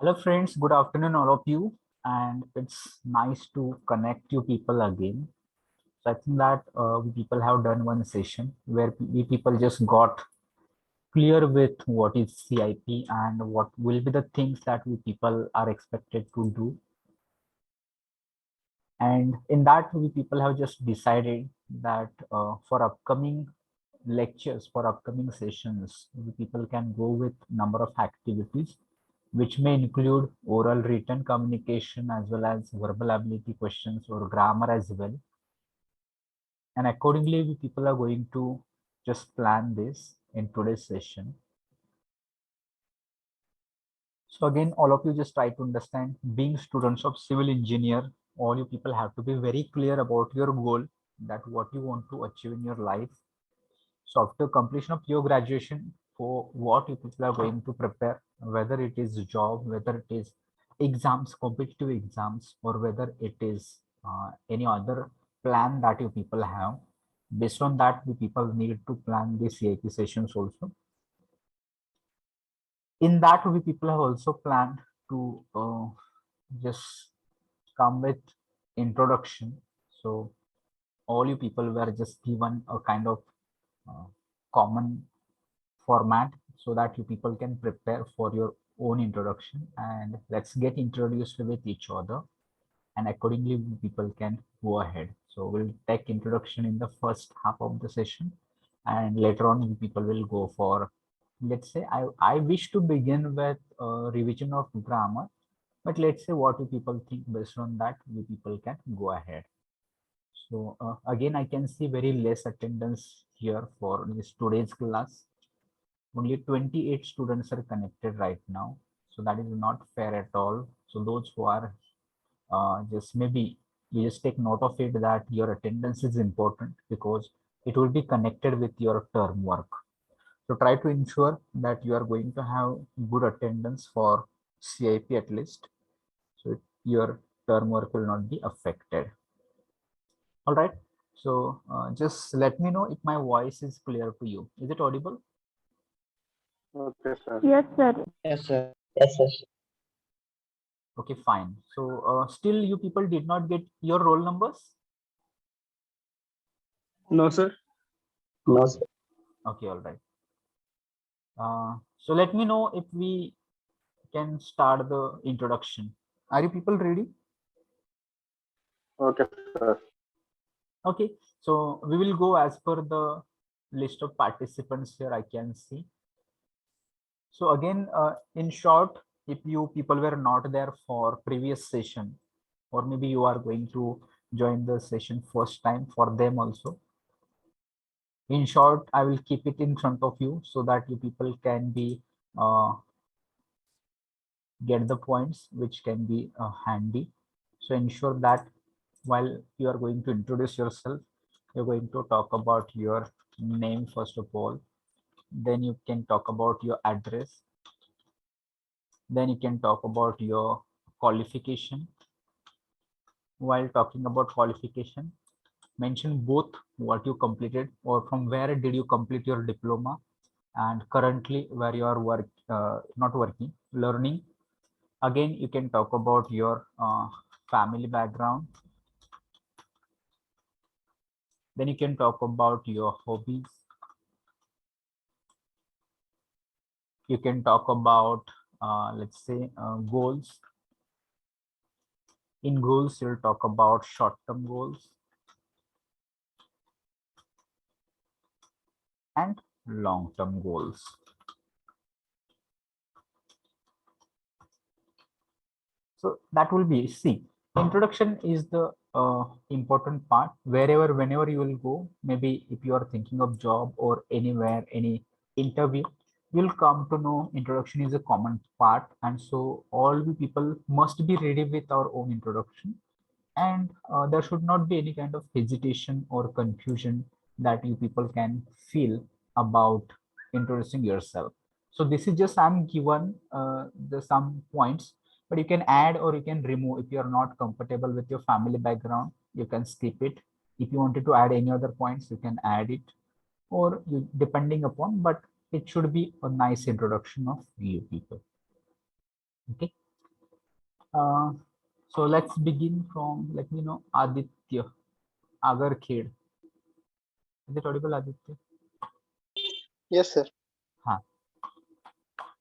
Hello friends, good afternoon all of you, and it's nice to connect you people again. So I think that we people have done one session where we people just got clear with what is CIP and what will be the things that we people are expected to do. And in that we people have just decided that for upcoming lectures, for upcoming sessions, we people can go with number of activities which may include oral written communication as well as verbal ability questions or grammar as well. And accordingly, we people are going to just plan this in today's session. So again, all of you just try to understand, being students of civil engineer, all you people have to be very clear about your goal, that what you want to achieve in your life. So after completion of your graduation, for what you people are going to prepare, whether it is job, whether it is exams, competitive exams, or whether it is any other plan that you people have. Based on that, we people need to plan the CIP sessions also. In that, we people have also planned to just come with introduction. So all you people were just given a kind of uh, common format so that you people can prepare for your own introduction, and let's get introduced with each other, and accordingly people can go ahead. So we'll take introduction in the first half of the session, and later on people will go for, let's say, I wish to begin with revision of grammar, but let's say what you people think, based on that we people can go ahead. So again, I can see very less attendance here for this today's class. Only 28 students are connected right now, so that is not fair at all. So those who are just maybe you just take note of it, that your attendance is important because it will be connected with your term work. So try to ensure that you are going to have good attendance for CIP at least, so your term work will not be affected. All right. So just let me know if my voice is clear to you. Is it audible? Okay, sir. Yes, sir. Yes, sir. Yes, sir. Okay, fine. So still you people did not get your roll numbers? No, sir. No, sir. Okay, all right. So let me know if we can start the introduction. Are you people ready? Okay, sir. Okay, so we will go as per the list of participants here I can see. So again, in short, if you people were not there for previous session, or maybe you are going to join the session first time, for them also, in short, I will keep it in front of you so that you people can be uh, get the points which can be handy. So ensure that while you are going to introduce yourself, you're going to talk about your name first of all, then you can talk about your address, then you can talk about your qualification. While talking about qualification, mention both what you completed or from where did you complete your diploma, and currently where you are not working, learning. Again, you can talk about your family background, then you can talk about your hobbies, you can talk about let's say goals. In goals, you'll talk about short-term goals and long-term goals. So that will be, see, introduction is the important part. Wherever, whenever you will go, maybe if you are thinking of job or anywhere, any interview, you'll come to know introduction is a common part. And so all we people must be ready with our own introduction. And there should not be any kind of hesitation or confusion that you people can feel about introducing yourself. So this is just I'm given the some points, but you can add or you can remove. If you are not comfortable with your family background, you can skip it. If you wanted to add any other points, you can add it, or you, depending upon, but it should be a nice introduction of you people. Okay. So let's begin from, let me know, Aditya Agarkhed. Is it audible, Aditya? Yes, sir.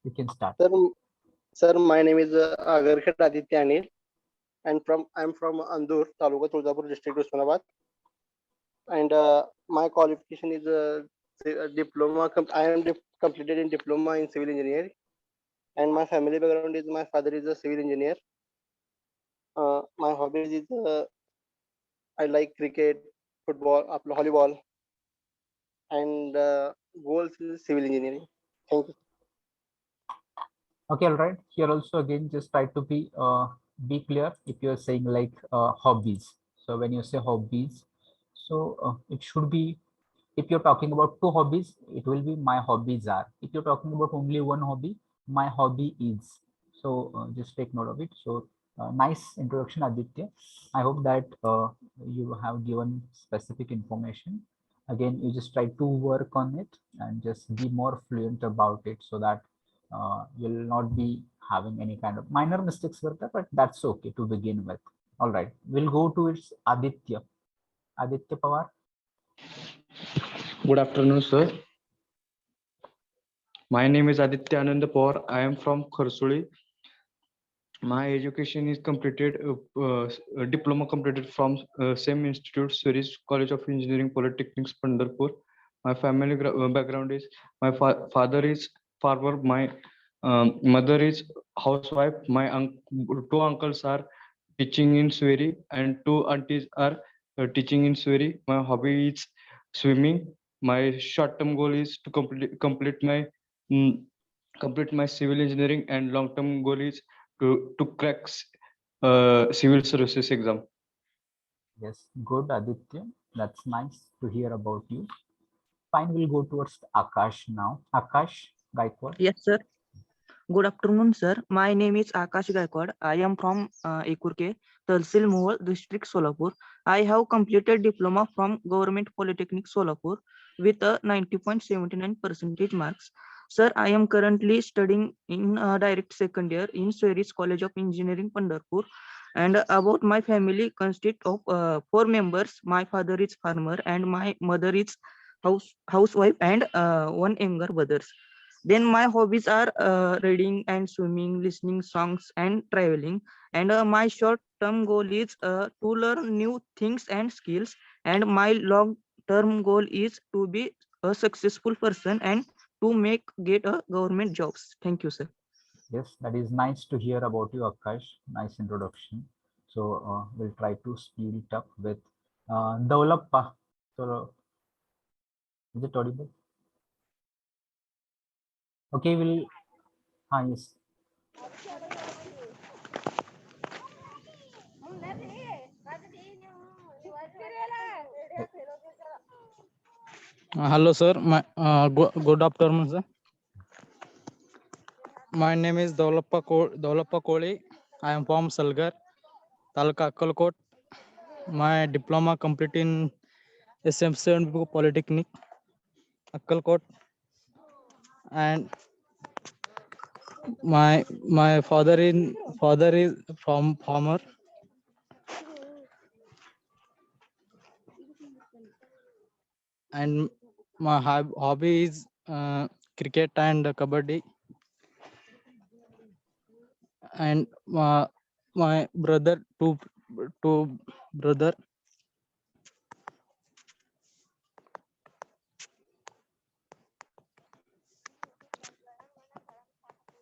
You can start. Sir, my name is Agarkhed Aditya Anil, and I'm from Andur, Taluka Tuldapur district, Usmanabad. And my qualification is a diploma. I am completed in diploma in civil engineering, and my family background is my father is a civil engineer. My hobbies is I like cricket, football, volleyball, and goals is civil engineering. Thank you. Okay, all right. Here also again, just try to be clear if you're saying like hobbies. So when you say hobbies, so it should be, if you're talking about two hobbies, it will be my hobbies are. If you're talking about only one hobby, my hobby is. So just take note of it. So nice introduction, Aditya. I hope that you have given specific information. Again, you just try to work on it and just be more fluent about it, so that you'll not be having any kind of minor mistakes with that, but that's okay to begin with. All right, we'll go to its Aditya. Aditya Pawar. Good afternoon, sir. My name is Aditya Anand Pawar. I am from Kharsuli. My education is completed, diploma completed from same institute, Swiss College of Engineering, Polytechnics, Pandharpur. My family background is my father is farmer, my mother is housewife. My two uncles are teaching in Sweri, and two aunties are teaching in Sweri. My hobby is swimming. My short-term goal is to mm, complete my civil engineering, and long-term goal is to crack civil services exam. Yes, good, Aditya. That's nice to hear about you. Fine, we'll go towards Akash now. Akash Gaikwad. Yes, sir. Good afternoon, sir. My name is Akash Gaikwad. I am from Ekurke, Talsil Mohol, District Solapur. I have completed diploma from Government Polytechnic Solapur with a 90.79% marks. Sir, I am currently studying in direct second year in Sweris College of Engineering, Pandharpur. And about my family consist of 4 members. My father is farmer and my mother is housewife and one younger brother. Then my hobbies are reading and swimming, listening songs and traveling. And my short term goal is to learn new things and skills. And my long term goal is to be a successful person and to get a government jobs. Thank you, sir. Yes, that is nice to hear about you, Akash. Nice introduction. So we'll try to speed it up with Daulappa. So is it audible? Okay, we'll. Yes. Hello, sir. Good afternoon, sir. My name is Daulappa Koli. I am from Salgar, Talka Akkalkot. My diploma complete in SM7 Polytechnic, Akkalkot, and my father is from farmer, and my hobby is cricket and kabaddi. And my brother, two brother,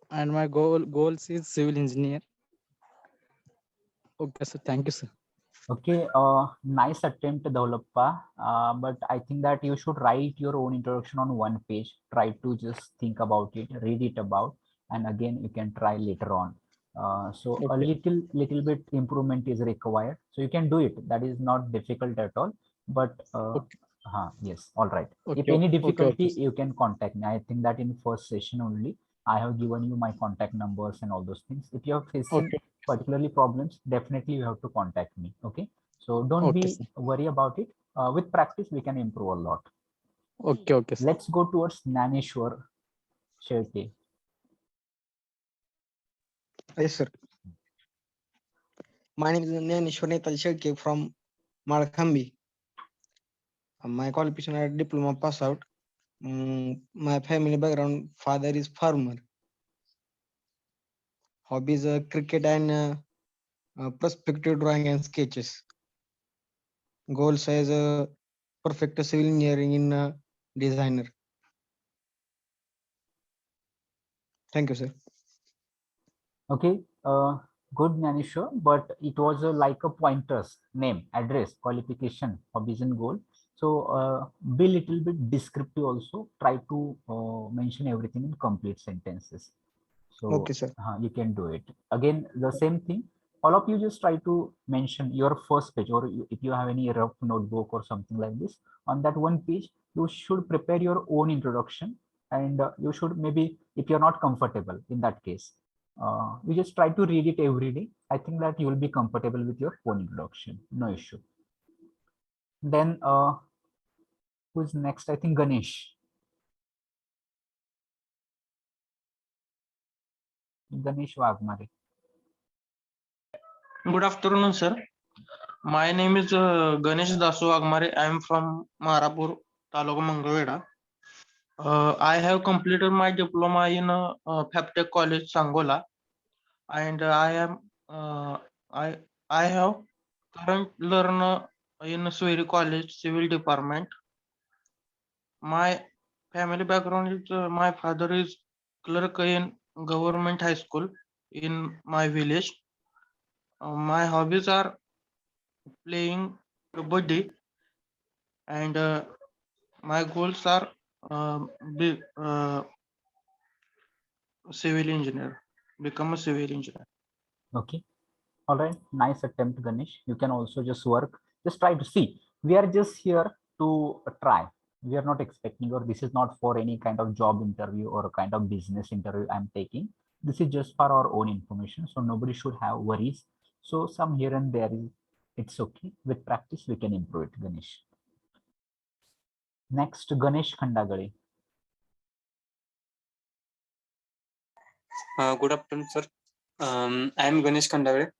and my goals is civil engineer. Okay, sir. Thank you, sir. Okay, nice attempt, Daulappa. But I think that you should write your own introduction on one page. Try to just think about it, read it about, and again you can try later on. So a Okay. little bit improvement is required. So you can do it. That is not difficult at all. But Okay. yes, all right. If Okay. any Okay. difficulty, Okay. you can contact me. I think that in first session only, I have given you my contact numbers and all those things. If you are facing Okay. particularly problems, definitely you have to contact me. Okay, so don't Okay, be sir. worry about it. With practice we can improve a lot. Okay. Okay, sir. Let's go towards Naneshwar Shetty. Yes, sir. My name is Nyanishwar Netal Shetke from Malakhambi. My qualification are diploma pass out. My family background, father is farmer. Hobbies cricket and perspective drawing and sketches. Goals as a perfect civil engineering in designer. Thank you, sir. Okay, good Nanishwar, but it was like a pointers, name, address, qualification, hobbies and goal. So be little bit descriptive also. Try to mention everything in complete sentences. So Okay, sir. you can do it. Again, the same thing. All of you just try to mention your first page, or if you have any rough notebook or something like this, on that one page, you should prepare your own introduction, and you should maybe, if you're not comfortable in that case, you just try to read it every day. I think that you will be comfortable with your own introduction. No issue. Then who's next? I think Ganesh. Ganesh Wagmare. Good afternoon, sir. My name is Ganesh Dasu Agmare. I am from Marapur, Taluka Mangalweda. I have completed my diploma in Fabtech College, Sangola, and I have current learner in Sweri College Civil Department. My family background is my father is clerk in government high school in my village. My hobbies are playing kabaddi, and my goals are be civil engineer, become a civil engineer. Okay. All right. Nice attempt, Ganesh. You can also just work. Just try to see. We are just here to try. We are not expecting, or this is not for any kind of job interview or a kind of business interview I'm taking. This is just for our own information. So nobody should have worries. So some here and there is, it's okay. With practice, we can improve it, Ganesh. Next, Ganesh Khandagale. Good afternoon, sir. I am Ganesh Khandagade.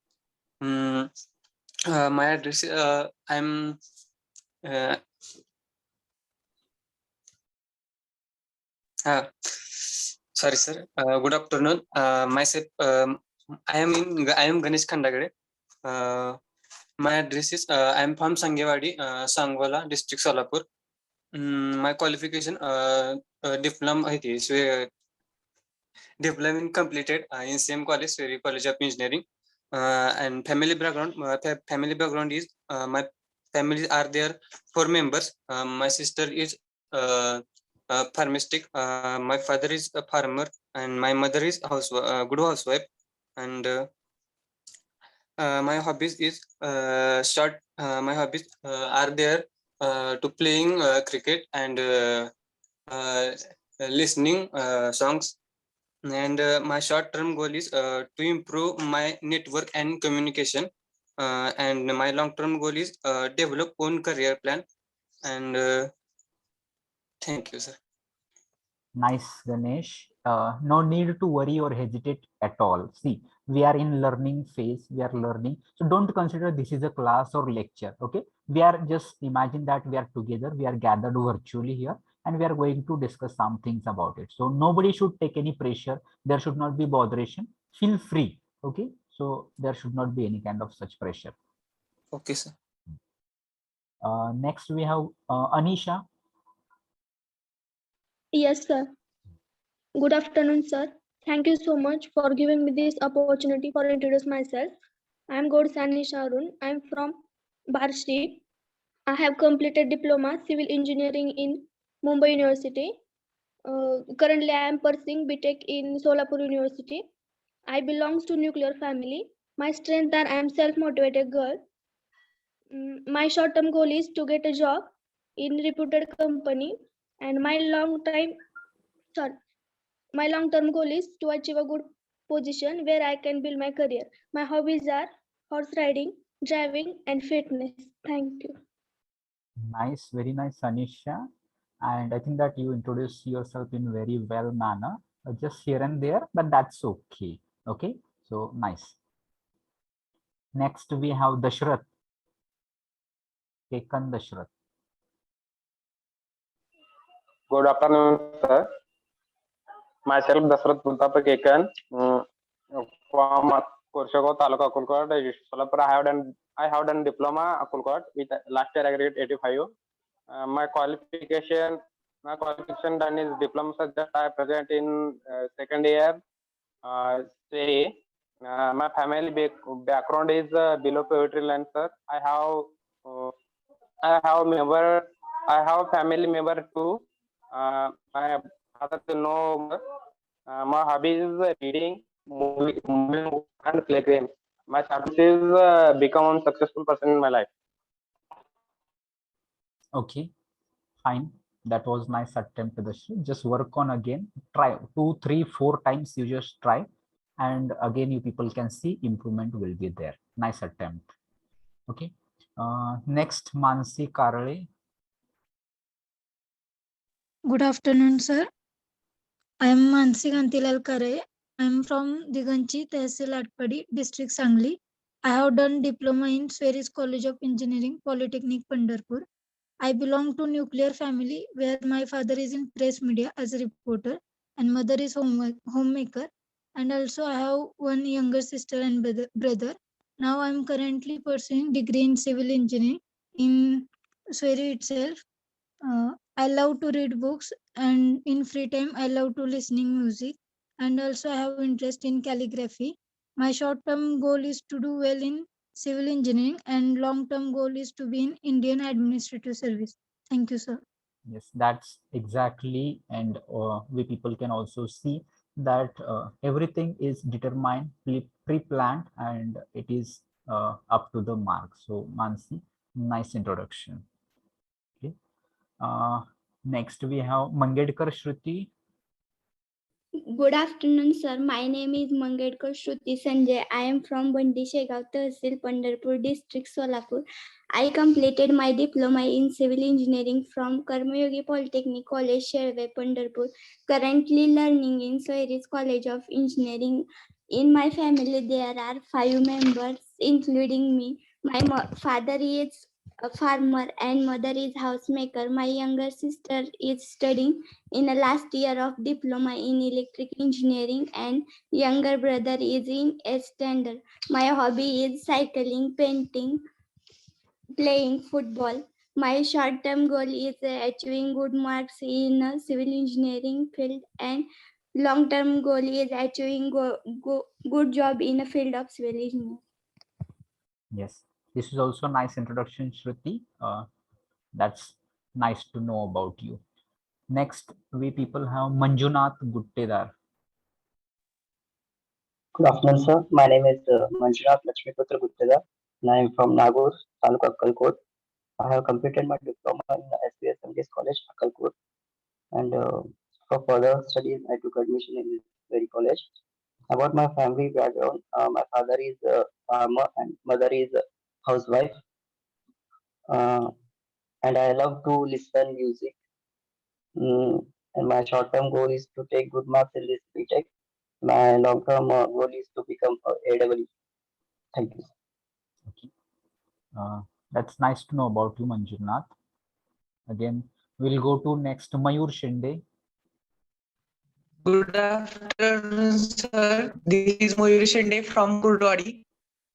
My address, I'm sorry, sir. Good afternoon. Myself, I am Ganesh Khandagade. My address is I am from Sangewadi, Sangwala, district Solapur. My qualification, diploma is diploma completed in same college, Sweri College of Engineering. And family background is my family are there 4 members. My sister is pharmacist. My father is a farmer, and my mother is good housewife. And my hobbies is short. My hobbies are there to playing cricket and listening songs. And my short-term goal is to improve my network and communication. And my long-term goal is develop own career plan. And thank you, sir. Nice, Ganesh. No need to worry or hesitate at all. See, we are in learning phase. We are learning. So don't consider this is a class or lecture. Okay. We are just imagine that we are together. We are gathered virtually here, and we are going to discuss some things about it. So nobody should take any pressure. There should not be botheration. Feel free. Okay. So there should not be any kind of such pressure. Okay, sir. Next we have Anisha. Yes, sir. Good afternoon, sir. Thank you so much for giving me this opportunity for introduce myself. I am Godsani Sharun. I am from Barshi. I have completed diploma civil engineering in Mumbai University. Currently, I am pursuing BTech in Solapur University. I belongs to nuclear family. My strength that I am self-motivated girl. My short-term goal is to get a job in reputed company, and my long-term goal is to achieve a good position where I can build my career. My hobbies are horse riding, driving, and fitness. Thank you. Nice, very nice, Anisha. And I think that you introduce yourself in very well manner, just here and there, but that's okay. Okay, so nice. Next we have Dashrath. Kekan Dashrath. Good afternoon, sir. Myself, Dasrath Puntapa Kekan, from Kurshako Taluka Akulkot, Solapur. I have done diploma Akulkot with last year aggregate 85. My qualification done is diploma subject. I present in second year. My family background is below poverty line, sir. I have family member too. My father to know. My hobby is reading, moving, and play games. My success is become a successful person in my life. Okay, fine. That was nice attempt, Dashrath. Just work on again. Try 2, 3, 4 times. You just try, and again you people can see improvement will be there. Nice attempt. Okay. Next, Mansi Karale. Good afternoon, sir. I am Mansi Kantilal Kare. I am from Diganchi, Tehsil Atpadi, District Sangli. I have done diploma in Sweris College of Engineering, Polytechnic, Pandharpur. I belong to nuclear family where my father is in press media as a reporter and mother is homemaker. And also I have one younger sister and brother. Now I am currently pursuing degree in civil engineering in Sweri itself. I love to read books, and in free time I love to listening music, and also I have interest in calligraphy. My short-term goal is to do well in civil engineering, and long-term goal is to be in Indian Administrative Service. Thank you, sir. Yes, that's exactly, and we people can also see that everything is determined, pre-planned, and it is up to the mark. So Mansi, nice introduction. Okay. Next we have Mangedkar Shruti. Good afternoon, sir. My name is Mangedkar Shruti Sanjay. I am from Bandi Shegav Tehsil, Pandharpur District, Solapur. I completed my diploma in civil engineering from Karmayogi Polytechnic College, Sherve, Pandharpur. Currently learning in Sweris College of Engineering. In my family, there are 5 members, including me. My father is a farmer and mother is housemaker. My younger sister is studying in the last year of diploma in electric engineering and younger brother is in a standard. My hobby is cycling, painting, playing football. My short-term goal is achieving good marks in civil engineering field and long-term goal is achieving good job in the field of civil engineering. Yes, this is also a nice introduction, Shruti. That's nice to know about you. Next, we people have Manjunath Guttedar. Good afternoon, sir. My name is Manjunath Lakshmiputra Gutteda, and I am from Nagur, Taluka Akkalkot. I have completed my diploma in SBS MDS College, Akkalkot, and for further studies, I took admission in this very college. About my family background, my father is a farmer and mother is a housewife, and I love to listen music. And my short-term goal is to take good marks in this BTech. My long-term goal is to become a AEE. Thank you. Okay. That's nice to know about you, Manjunath. Again, we'll go to next Mayur Shinde. Good afternoon, sir. This is Mayur Shinde from Kurdwadi.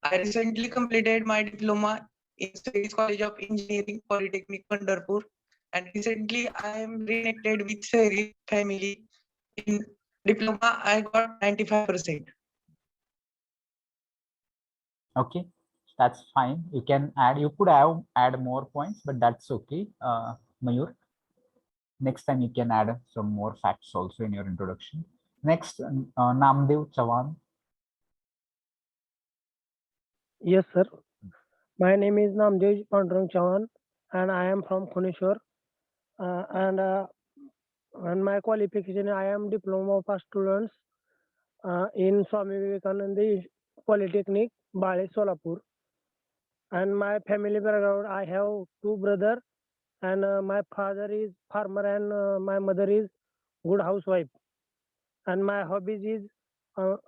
I recently completed my diploma in Sweris College of Engineering, Polytechnic, Pandharpur, and recently I am reconnected with Sweris family. In diploma, I got 95%. Okay, that's fine. You can add. You could have add more points, but that's okay, Mayur. Next time you can add some more facts also in your introduction. Next, Namdev Chavan. Yes, sir. My name is Namdev Pandurang Chavan, and I am from Khuneshwar. And my qualification, I am diploma for students in Swami Vivekananda Polytechnic, Bale, Solapur. And my family background, I have 2 brothers, and my father is farmer, and my mother is good housewife. And my hobbies are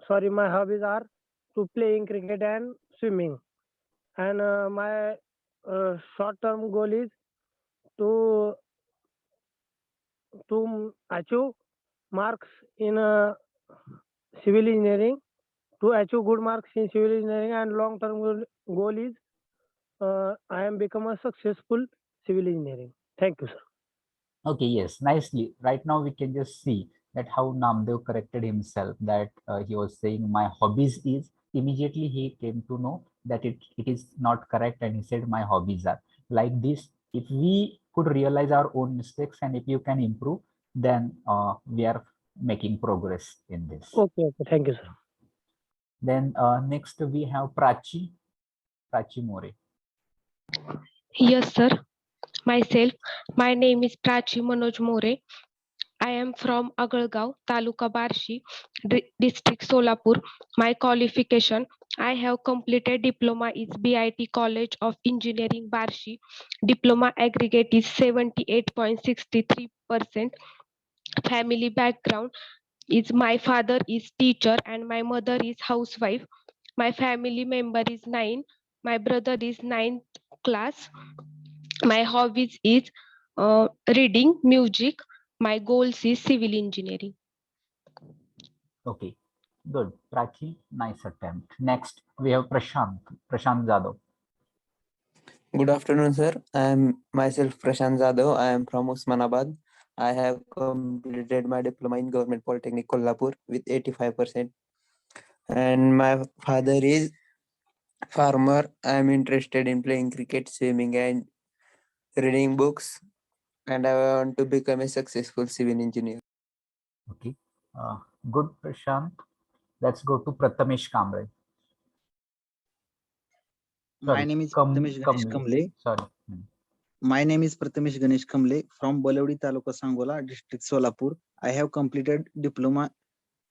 to playing cricket and swimming. and my short-term goal is to achieve marks in civil engineering, to achieve good marks in civil engineering, and long-term goal is I am become a successful civil engineering. Thank you, sir. Okay, yes, nicely. Right now we can just see that how Namdev corrected himself, that he was saying my hobbies is, immediately he came to know that it is not correct, and he said my hobbies are. Like this, if we could realize our own mistakes and if you can improve, then we are making progress in this. Okay, thank you, sir. Then next we have Prachi More. Yes, sir. Myself, my name is Prachi Manoj More. I am from Agalgaon, Taluka Barshi, District Solapur. My qualification, I have completed diploma is BIT College of Engineering Barshi. Diploma aggregate is 78.63%. Family background is my father is teacher and my mother is housewife. My family member is 9. My brother is 9th class. My hobbies is reading, music. My goals is civil engineering. Okay, good. Prachi, nice attempt. Next, we have Prashant Jadhav. Good afternoon, sir. I am myself Prashant Jadhav. I am from Osmanabad. I have completed my diploma in Government Polytechnic Kolhapur with 85%. And my father is farmer. I am interested in playing cricket, swimming, and reading books. And I want to become a successful civil engineer. Okay, good, Prashant. Let's go to Prathamesh Kamble. My name is Prathamesh Ganesh Kamble. Sorry. My name is Prathamesh Ganesh Kamble from Balewadi Taluka Sangola, District Solapur. I have completed diploma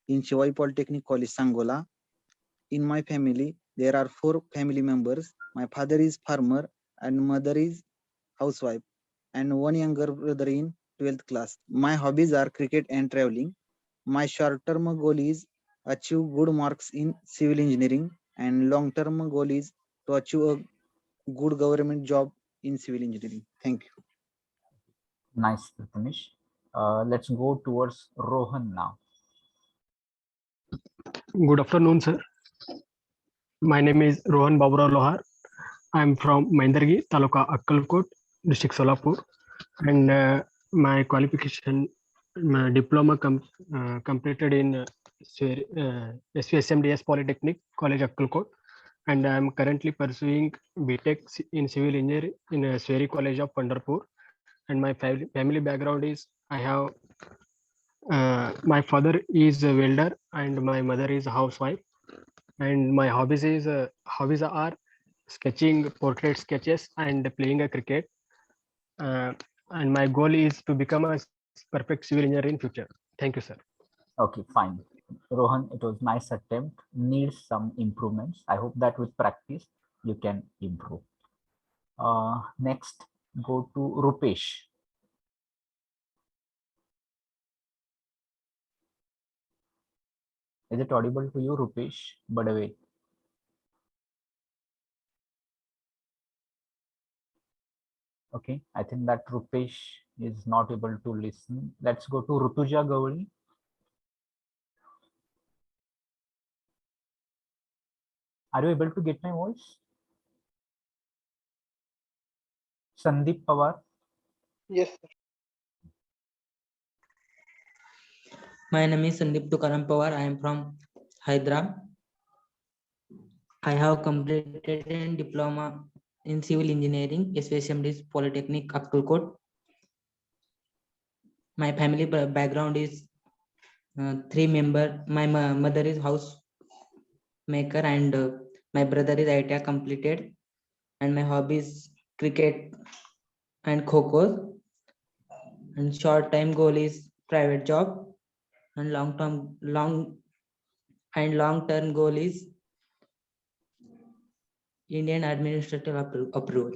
in Shivai Polytechnic College Sangola. In my family, there are 4 family members. My father is farmer and mother is housewife and one younger brother in 12th class. My hobbies are cricket and traveling. My short-term goal is achieve good marks in civil engineering and long-term goal is to achieve a good government job in civil engineering. Thank you. Nice, Prathamesh. Let's go towards Rohan now. Good afternoon, sir. My name is Rohan Babura Lohar. I am from Maindargi, Taluka Akkalkot, District Solapur, and my qualification, my diploma completed in SVSMDS Polytechnic College Akkalkot, and I am currently pursuing BTech in Civil Engineering in Sweri College of Pandharpur. And my family background is I have my father is a welder and my mother is a housewife. And my hobbies are sketching portrait sketches and playing a cricket. And my goal is to become a perfect civil engineer in future. Thank you, sir. Okay, fine. Rohan, it was nice attempt. Needs some improvements. I hope that with practice you can improve. Next, go to Rupesh. Is it audible to you, Rupesh Badave? Okay, I think that Rupesh is not able to listen. Let's go to Rutuja Gowri. Are you able to get my voice? Sandeep Pawar. Yes, sir. My name is Sandeep Tukaram Pawar. I am from Hyderabad. I have completed a diploma in civil engineering, SVSMDS Polytechnic, Akkalkot. My family background is 3 members. My mother is house maker and my brother is ITI completed. And my hobbies cricket and kho. And short time goal is private job. And long term goal is Indian administrative approval.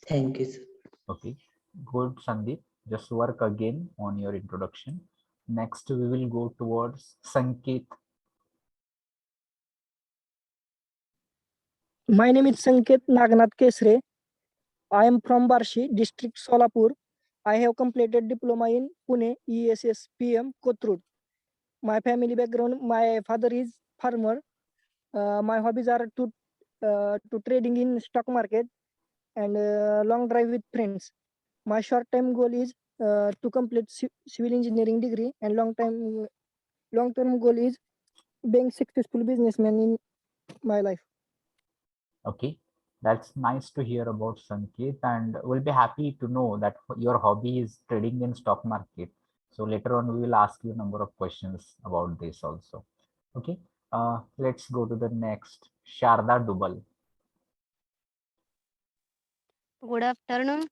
Thank you, sir. Okay, good, Sandeep. Just work again on your introduction. Next, we will go towards Sanket. My name is Sanket Nagnath Kesre. I am from Barshi, district Solapur. I have completed diploma in Pune, ESS PM Kothurud. My family background, my father is farmer. My hobbies are to trading in stock market and long drive with friends. My short term goal is to complete civil engineering degree, and long term goal is being successful businessman in my life. Okay, that's nice to hear about Sanket, and we'll be happy to know that your hobby is trading in stock market. So later on, we will ask you a number of questions about this also. Okay, let's go to the next. Sharda Dubal. Good afternoon.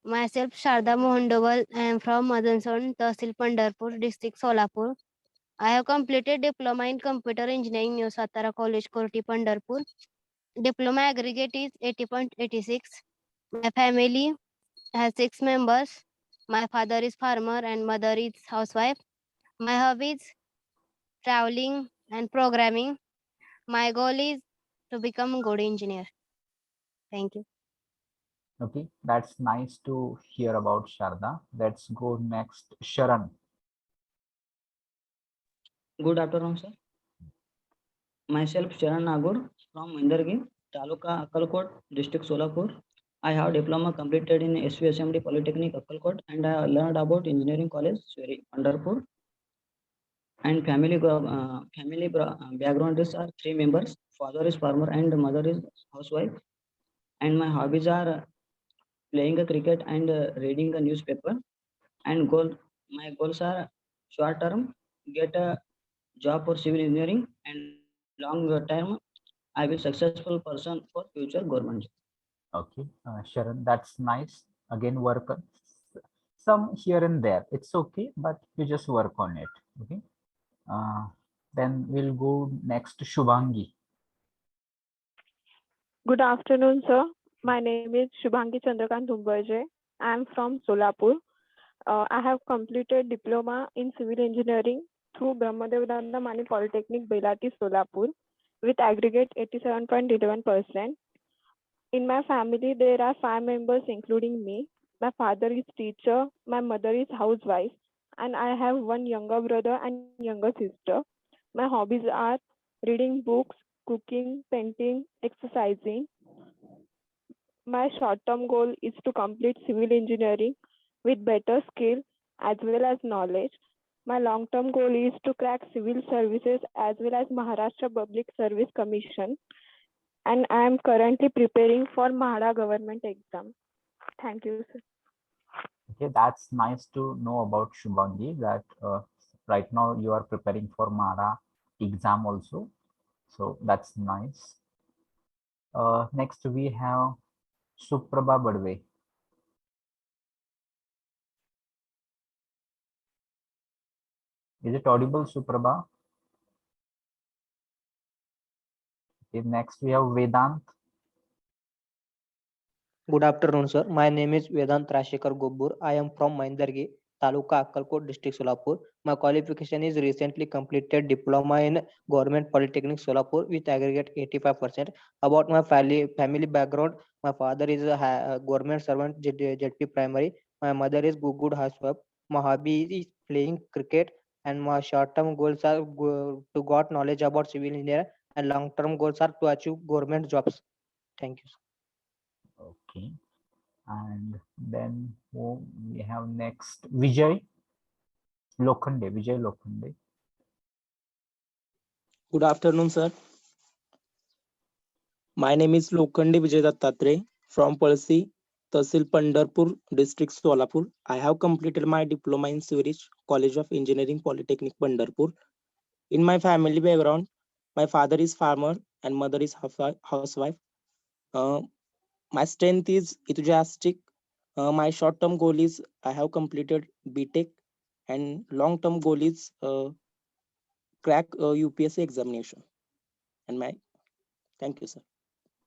Myself Sharda Mohan Doval. I am from Madanson, Tahsil Pandharpur, district Solapur. I have completed diploma in computer engineering, New Satara College, Korti, Pandharpur. Diploma aggregate is 80.86. My family has 6 members. My father is farmer and mother is housewife. My hobbies traveling and programming. My goal is to become a good engineer. Thank you. Okay, that's nice to hear about Sharda. Let's go next. Sharan. Good afternoon, sir. Myself Sharan Nagur from Indargi, Taluka Akkalkot, District Solapur. I have diploma completed in SVSMD Polytechnic Akkalkot, and I learned about engineering college, Sweri, Pandharpur. And family background is are 3 members. Father is farmer and mother is housewife. And my hobbies are playing a cricket and reading a newspaper. And my goals are short term, get a job for civil engineering, and long term, I will successful person for future government. Okay, Sharan, that's nice. Again, work on some here and there. It's okay, but you just work on it. Okay. Then we'll go next to Shubhangi. Good afternoon, sir. My name is Shubhangi Chandrakant Dhumbaje. I am from Solapur. I have completed diploma in civil engineering through Brahmadev Danda Mani Polytechnic, Belati, Solapur, with aggregate 87.11%. In my family, there are 5 members, including me. My father is teacher, my mother is housewife, and I have 1 younger brother and younger sister. My hobbies are reading books, cooking, painting, exercising. My short-term goal is to complete civil engineering with better skill as well as knowledge. My long-term goal is to crack civil services as well as Maharashtra Public Service Commission. And I am currently preparing for Mahara government exam. Thank you, sir. Okay, that's nice to know about Shubhangi that right now you are preparing for Mahara exam also. So that's nice. Next we have Suprabha Badve. Is it audible, Suprabha? Okay, next we have Vedant. Good afternoon, sir. My name is Vedant Rashekar Gobbur. I am from Maindargi, Taluka Akkalkot, District Solapur. My qualification is recently completed diploma in Government Polytechnic Solapur with aggregate 85%. About my family background, my father is a government servant, ZP Primary. My mother is good housewife. My hobby is playing cricket, and my short-term goals are to got knowledge about civil engineer, and long-term goals are to achieve government jobs. Thank you, sir. Okay, and then we have next Vijay Lokhande. Vijay Lokhande. Good afternoon, sir. My name is Lokhande Vijay Dattatre from Palsi, Tahsil Pandharpur, District Solapur. I have completed my diploma in Swedish College of Engineering Polytechnic Pandharpur. In my family background, my father is farmer and mother is housewife. My strength is enthusiastic. My short-term goal is I have completed BTech, and long-term goal is crack UPSC examination. And thank you, sir.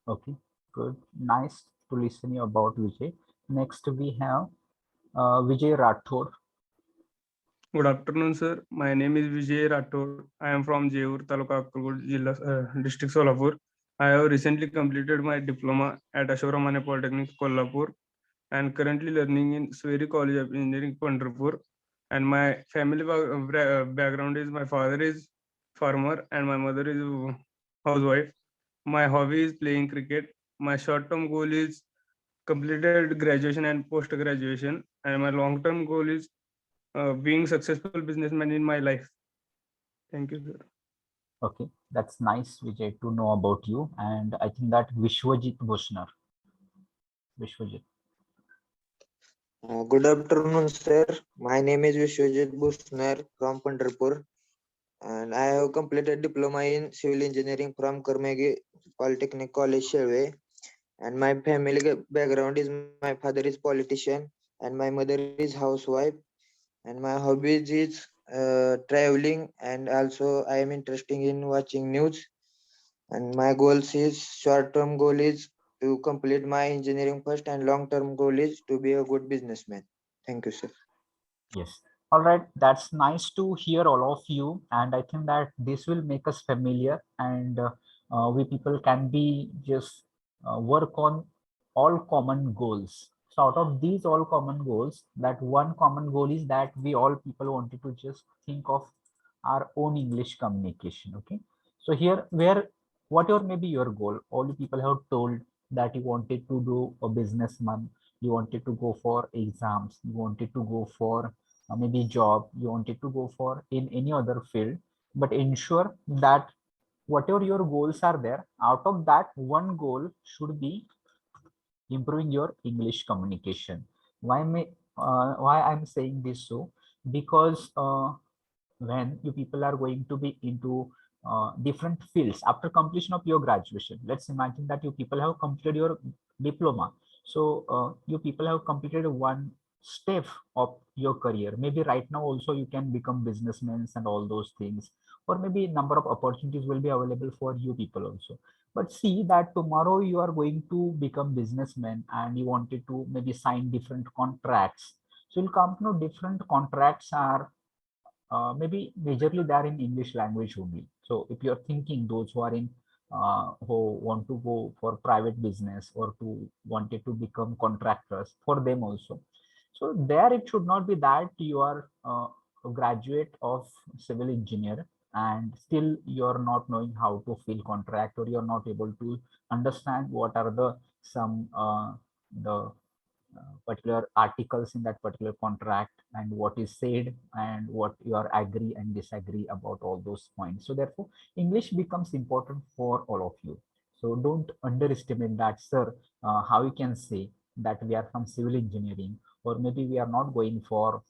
Okay, good. Nice to listen you about Vijay. Next we have Vijay Rathod. Good afternoon, sir. My name is Vijay Rathod. I am from Jewur Taluka, Akkalkot, District Solapur. I have recently completed my diploma at Ashok Polytechnic, Kolhapur, and currently learning in Sweri College of Engineering, Pandharpur. And my family background is my father is farmer and my mother is a housewife. My hobby is playing cricket. My short-term goal is completed graduation and post-graduation, and my long-term goal is being successful businessman in my life. Thank you, sir. Okay, that's nice, Vijay, to know about you. And I think that Vishwajit Bhushnar. Vishwajit. Good afternoon, sir. My name is Vishwajit Busner from Pandharpur, and I have completed diploma in civil engineering from Karmegi Polytechnic College, Shelwe. And my family background is my father is politician and my mother is housewife. And my hobbies is traveling, and also I am interested in watching news. And my goals is short-term goal is to complete my engineering first, and long-term goal is to be a good businessman. Thank you, sir. Yes. All right. That's nice to hear all of you. And I think that this will make us familiar, and we people can be just work on all common goals. So out of these all common goals, that one common goal is that we all people wanted to just think of our own English communication. Okay. So here, where whatever may be your goal, all you people have told that you wanted to do a businessman, you wanted to go for exams, you wanted to go for maybe job, you wanted to go for in any other field, but ensure that whatever your goals are there, out of that one goal should be improving your English communication. Why I'm saying this so? Because when you people are going to be into different fields after completion of your graduation, let's imagine that you people have completed your diploma. So you people have completed one step of your career. Maybe right now also you can become businessmen and all those things, or maybe number of opportunities will be available for you people also. But see that tomorrow you are going to become businessmen and you wanted to maybe sign different contracts. So you'll come to know different contracts are maybe majorly they are in English language only. So if you're thinking those who are in who want to go for private business or to wanted to become contractors, for them also. So there it should not be that you are a graduate of civil engineer and still you're not knowing how to fill contract, or you're not able to understand what are the some the particular articles in that particular contract and what is said and what you are agree and disagree about all those points. So therefore English becomes important for all of you. So don't underestimate that, sir. How you can say that we are from civil engineering, or maybe we are not going for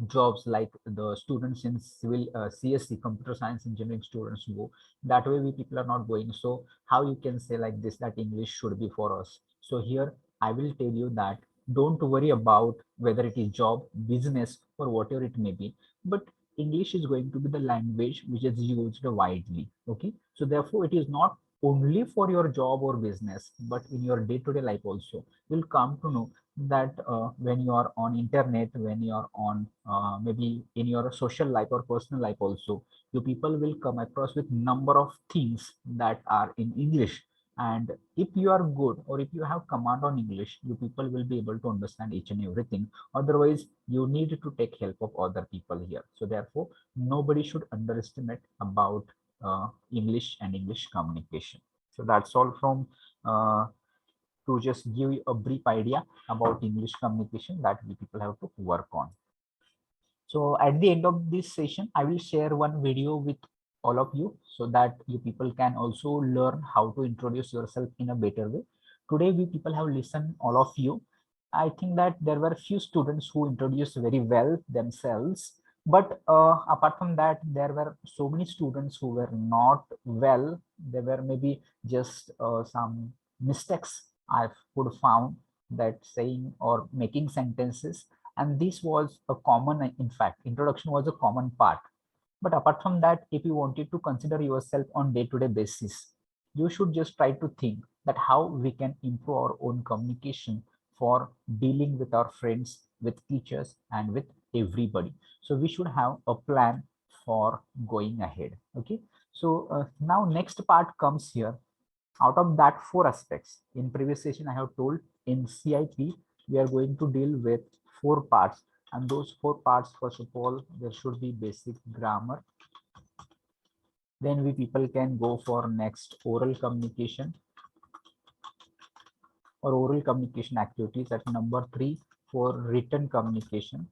jobs like the students in civil CSC, computer science engineering students go. That way we people are not going. So how you can say like this that English should be for us? So here I will tell you that don't worry about whether it is job, business, or whatever it may be, but English is going to be the language which is used widely. Okay, so therefore it is not only for your job or business, but in your day-to-day life also. You'll come to know that when you are on internet, when you are on maybe in your social life or personal life also, you people will come across with number of things that are in English. And if you are good, or if you have command on English, you people will be able to understand each and everything. Otherwise you need to take help of other people here. So therefore nobody should underestimate about English and English communication. So that's all from to just give you a brief idea about English communication that we people have to work on. So at the end of this session, I will share one video with all of you so that you people can also learn how to introduce yourself in a better way. Today, we people have listened all of you. I think that there were few students who introduced very well themselves, but apart from that, there were so many students who were not well. There were maybe just some mistakes I could found that saying or making sentences, and this was a common, in fact introduction was a common part. But apart from that, if you wanted to consider yourself on day-to-day basis, you should just try to think that how we can improve our own communication for dealing with our friends, with teachers, and with everybody. So we should have a plan for going ahead. Okay, so now next part comes here. Out of that 4 aspects, in previous session I have told in CIP we are going to deal with 4 parts, and those 4 parts, first of all, there should be basic grammar. Then we people can go for next oral communication or oral communication activities. At number 3 for written communication.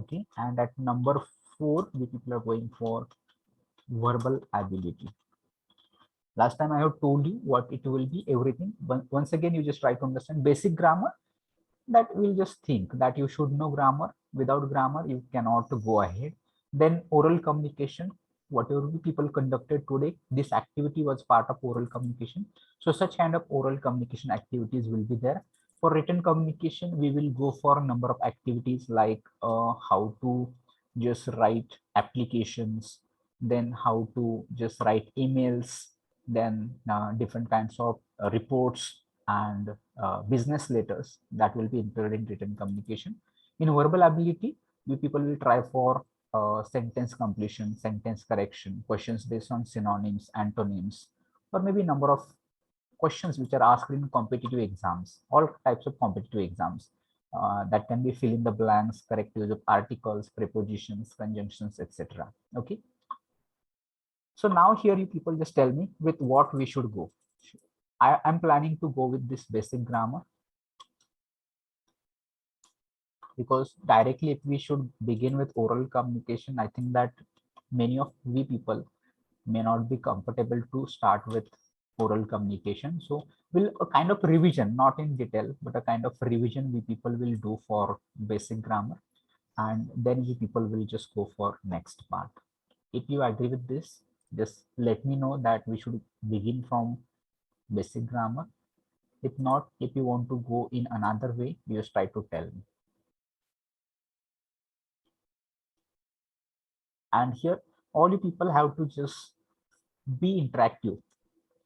Okay, and at number 4 we people are going for verbal ability. Last time I have told you what it will be, everything. But once again, you just try to understand basic grammar. That will just think that you should know grammar. Without grammar, you cannot go ahead. Then oral communication, whatever people conducted today, this activity was part of oral communication. So such kind of oral communication activities will be there. For written communication, we will go for a number of activities like how to just write applications, then how to just write emails, then different kinds of reports and business letters that will be included in written communication. In verbal ability, we people will try for sentence completion, sentence correction, questions based on synonyms, antonyms, or maybe number of questions which are asked in competitive exams, all types of competitive exams. That can be fill in the blanks, correct use of articles, prepositions, conjunctions, etc. Okay. So now here you people just tell me with what we should go. I am planning to go with this basic grammar, because directly if we should begin with oral communication, I think that many of we people may not be comfortable to start with oral communication. So will a kind of revision, not in detail, but a kind of revision we people will do for basic grammar, and then we people will just go for next part. If you agree with this, just let me know that we should begin from basic grammar. If not, if you want to go in another way, you just try to tell me. And here, all you people have to just be interactive.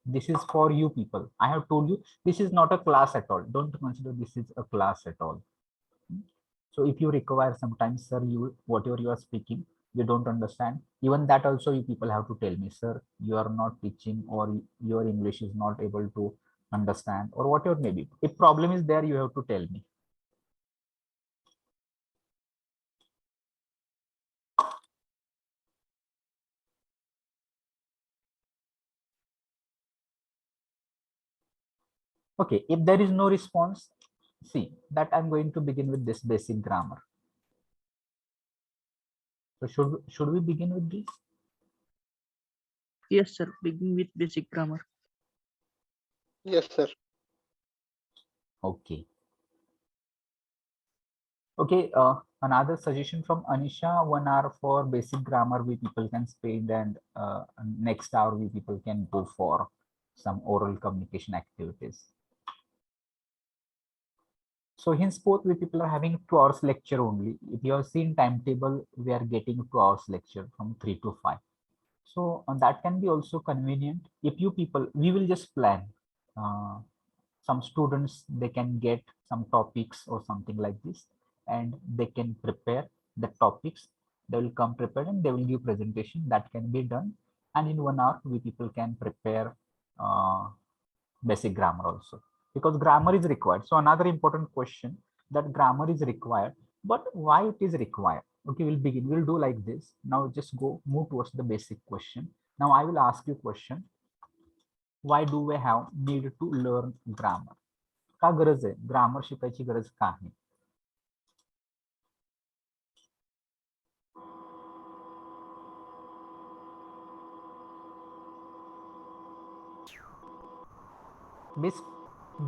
This is for you people. I have told you, this is not a class at all. Don't consider this is a class at all. So if you require sometimes, sir, whatever you are speaking, you don't understand, even that also you people have to tell me, sir, you are not teaching, or your English is not able to understand, or whatever maybe. If problem is there, you have to tell me. Okay, if there is no response, see that I'm going to begin with this basic grammar. So should we begin with this? Yes, sir. Begin with basic grammar. Yes, sir. Okay. Okay, another suggestion from Anisha, 1 hour for basic grammar we people can spend, and next hour we people can go for some oral communication activities. So henceforth we people are having 2 hours lecture only. If you have seen timetable, we are getting 2 hours lecture from 3 to 5. So that can be also convenient. If you people, we will just plan. Some students, they can get some topics or something like this, and they can prepare the topics. They will come prepared and they will give presentation. That can be done. And in 1 hour, we people can prepare basic grammar also, because grammar is required. So another important question, that grammar is required, but why it is required? Okay, we'll do like this. Now just move towards the basic question. Now I will ask you question. Why do we have need to learn grammar? का गरज आहे grammar शिकायची गरज का आहे?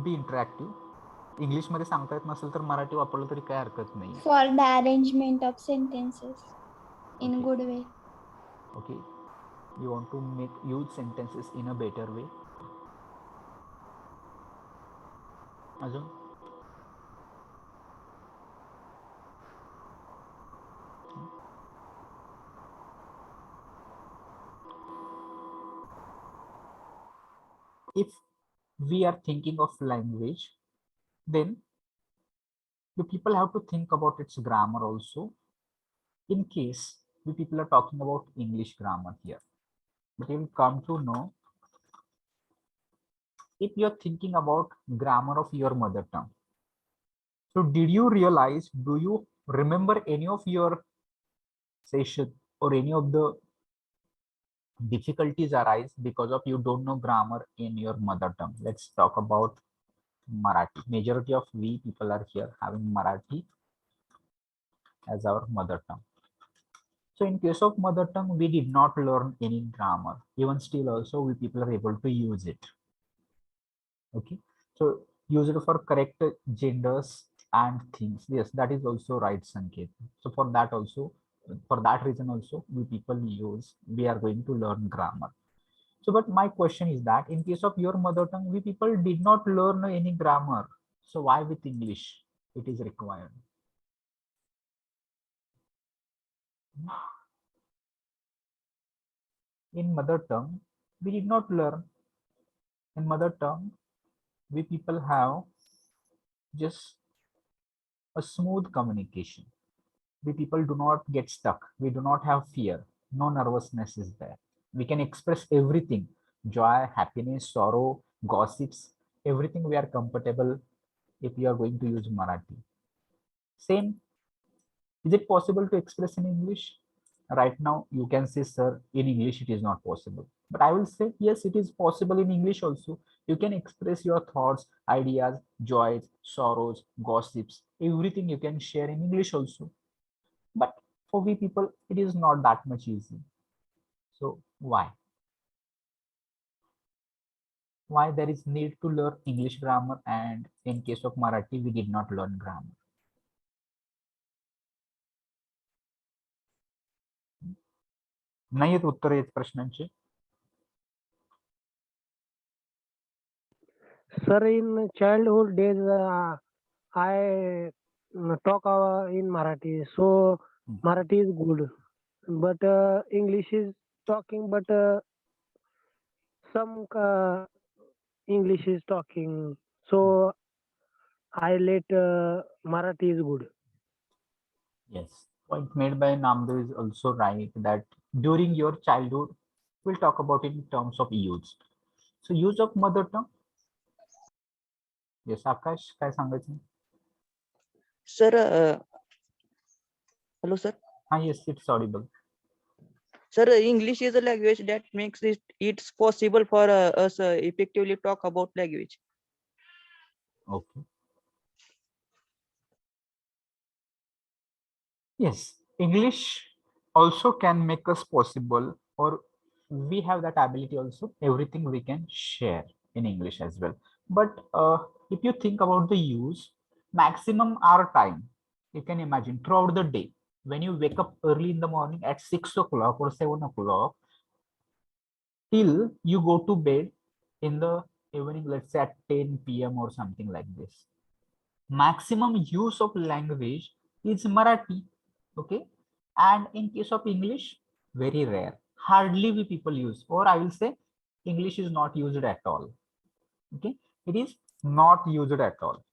B interactive. English मध्ये सांगता येत नसेल तर मराठी वापरलं तरी काय हरकत नाही. For the arrangement of sentences in good way. Okay, you want to use sentences in a better way. अजून if we are thinking of language, then the people have to think about its grammar also. In case we people are talking about English grammar here, but you'll come to know if you're thinking about grammar of your mother tongue. So did you realize, do you remember any of your session or any of the difficulties arise because of you don't know grammar in your mother tongue? Let's talk about Marathi. Majority of we people are here having Marathi as our mother tongue. So in case of mother tongue, we did not learn any grammar. Even still also we people are able to use it. Okay, so use it for correct genders and things. Yes, that is also right, Sanket. So for that also, for that reason also, we are going to learn grammar. So, but my question is that in case of your mother tongue, we people did not learn any grammar. So why with English it is required? In mother tongue, we did not learn. In mother tongue, we people have just a smooth communication. We people do not get stuck. We do not have fear. No nervousness is there. We can express everything: joy, happiness, sorrow, gossips, everything we are comfortable if we are going to use Marathi. Same, is it possible to express in English? Right now, you can say, sir, in English it is not possible. But I will say, yes, it is possible in English also. You can express your thoughts, ideas, joys, sorrows, gossips, everything you can share in English also. But for we people, it is not that much easy. So why? Why there is need to learn English grammar, and in case of Marathi, we did not learn grammar? नाही येत उत्तर येत प्रश्नांचे. Sir, in childhood days, I talk in Marathi, so Marathi is good, but English is talking, but some English is talking, so I let Marathi is good. Yes, point made by Namdev is also right, that during your childhood, we'll talk about it in terms of use. So use of mother tongue. Yes, Akash, काय सांगायचं? Sir, hello, sir. Yes, it's audible. Sir, English is a language that makes it's possible for us effectively talk about language. Okay. Yes, English also can make us possible, or we have that ability also. Everything we can share in English as well. But if you think about the use, maximum our time, you can imagine throughout the day, when you wake up early in the morning at 6 o'clock or 7 o'clock, till you go to bed in the evening, let's say at 10 p.m. or something like this. Maximum use of language is Marathi. Okay, and in case of English, very rare, hardly we people use, or I will say English is not used at all. Okay, it is not used at all.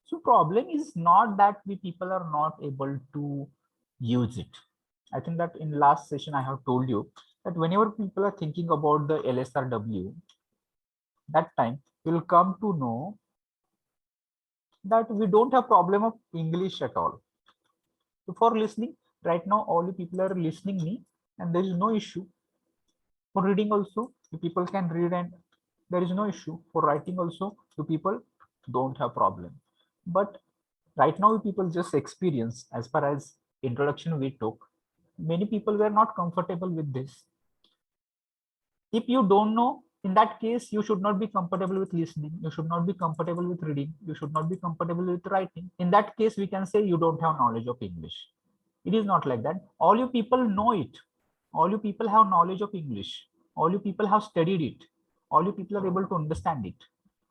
So problem is not that we people are not able to use it. I think that in last session I have told you that whenever people are thinking about the LSRW, that time you'll come to know that we don't have problem of English at all. So for listening, right now all the people are listening me and there is no issue. For reading also, the people can read and there is no issue. For writing also, the people don't have problem. But right now people just experience, as far as introduction we took, many people were not comfortable with this. If you don't know, in that case, you should not be comfortable with listening. You should not be comfortable with reading. You should not be comfortable with writing. In that case, we can say you don't have knowledge of English. It is not like that. All you people know it. All you people have knowledge of English. All you people have studied it. All you people are able to understand it.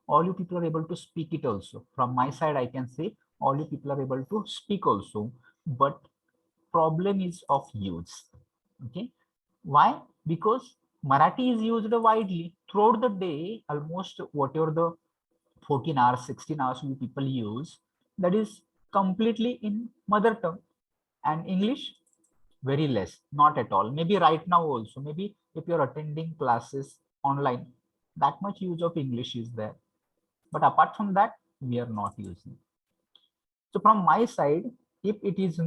All you people are able to speak it also. From my side, I can say all you people are able to speak also. But problem is of use. Okay. Why? Because Marathi is used widely throughout the day, almost whatever the 14 hours, 16 hours we people use, that is completely in mother tongue. And English, Very less, not at all. Maybe right now also, maybe if you're attending classes online, that much use of English is there. But apart from that, we are not using. So from my side, if it is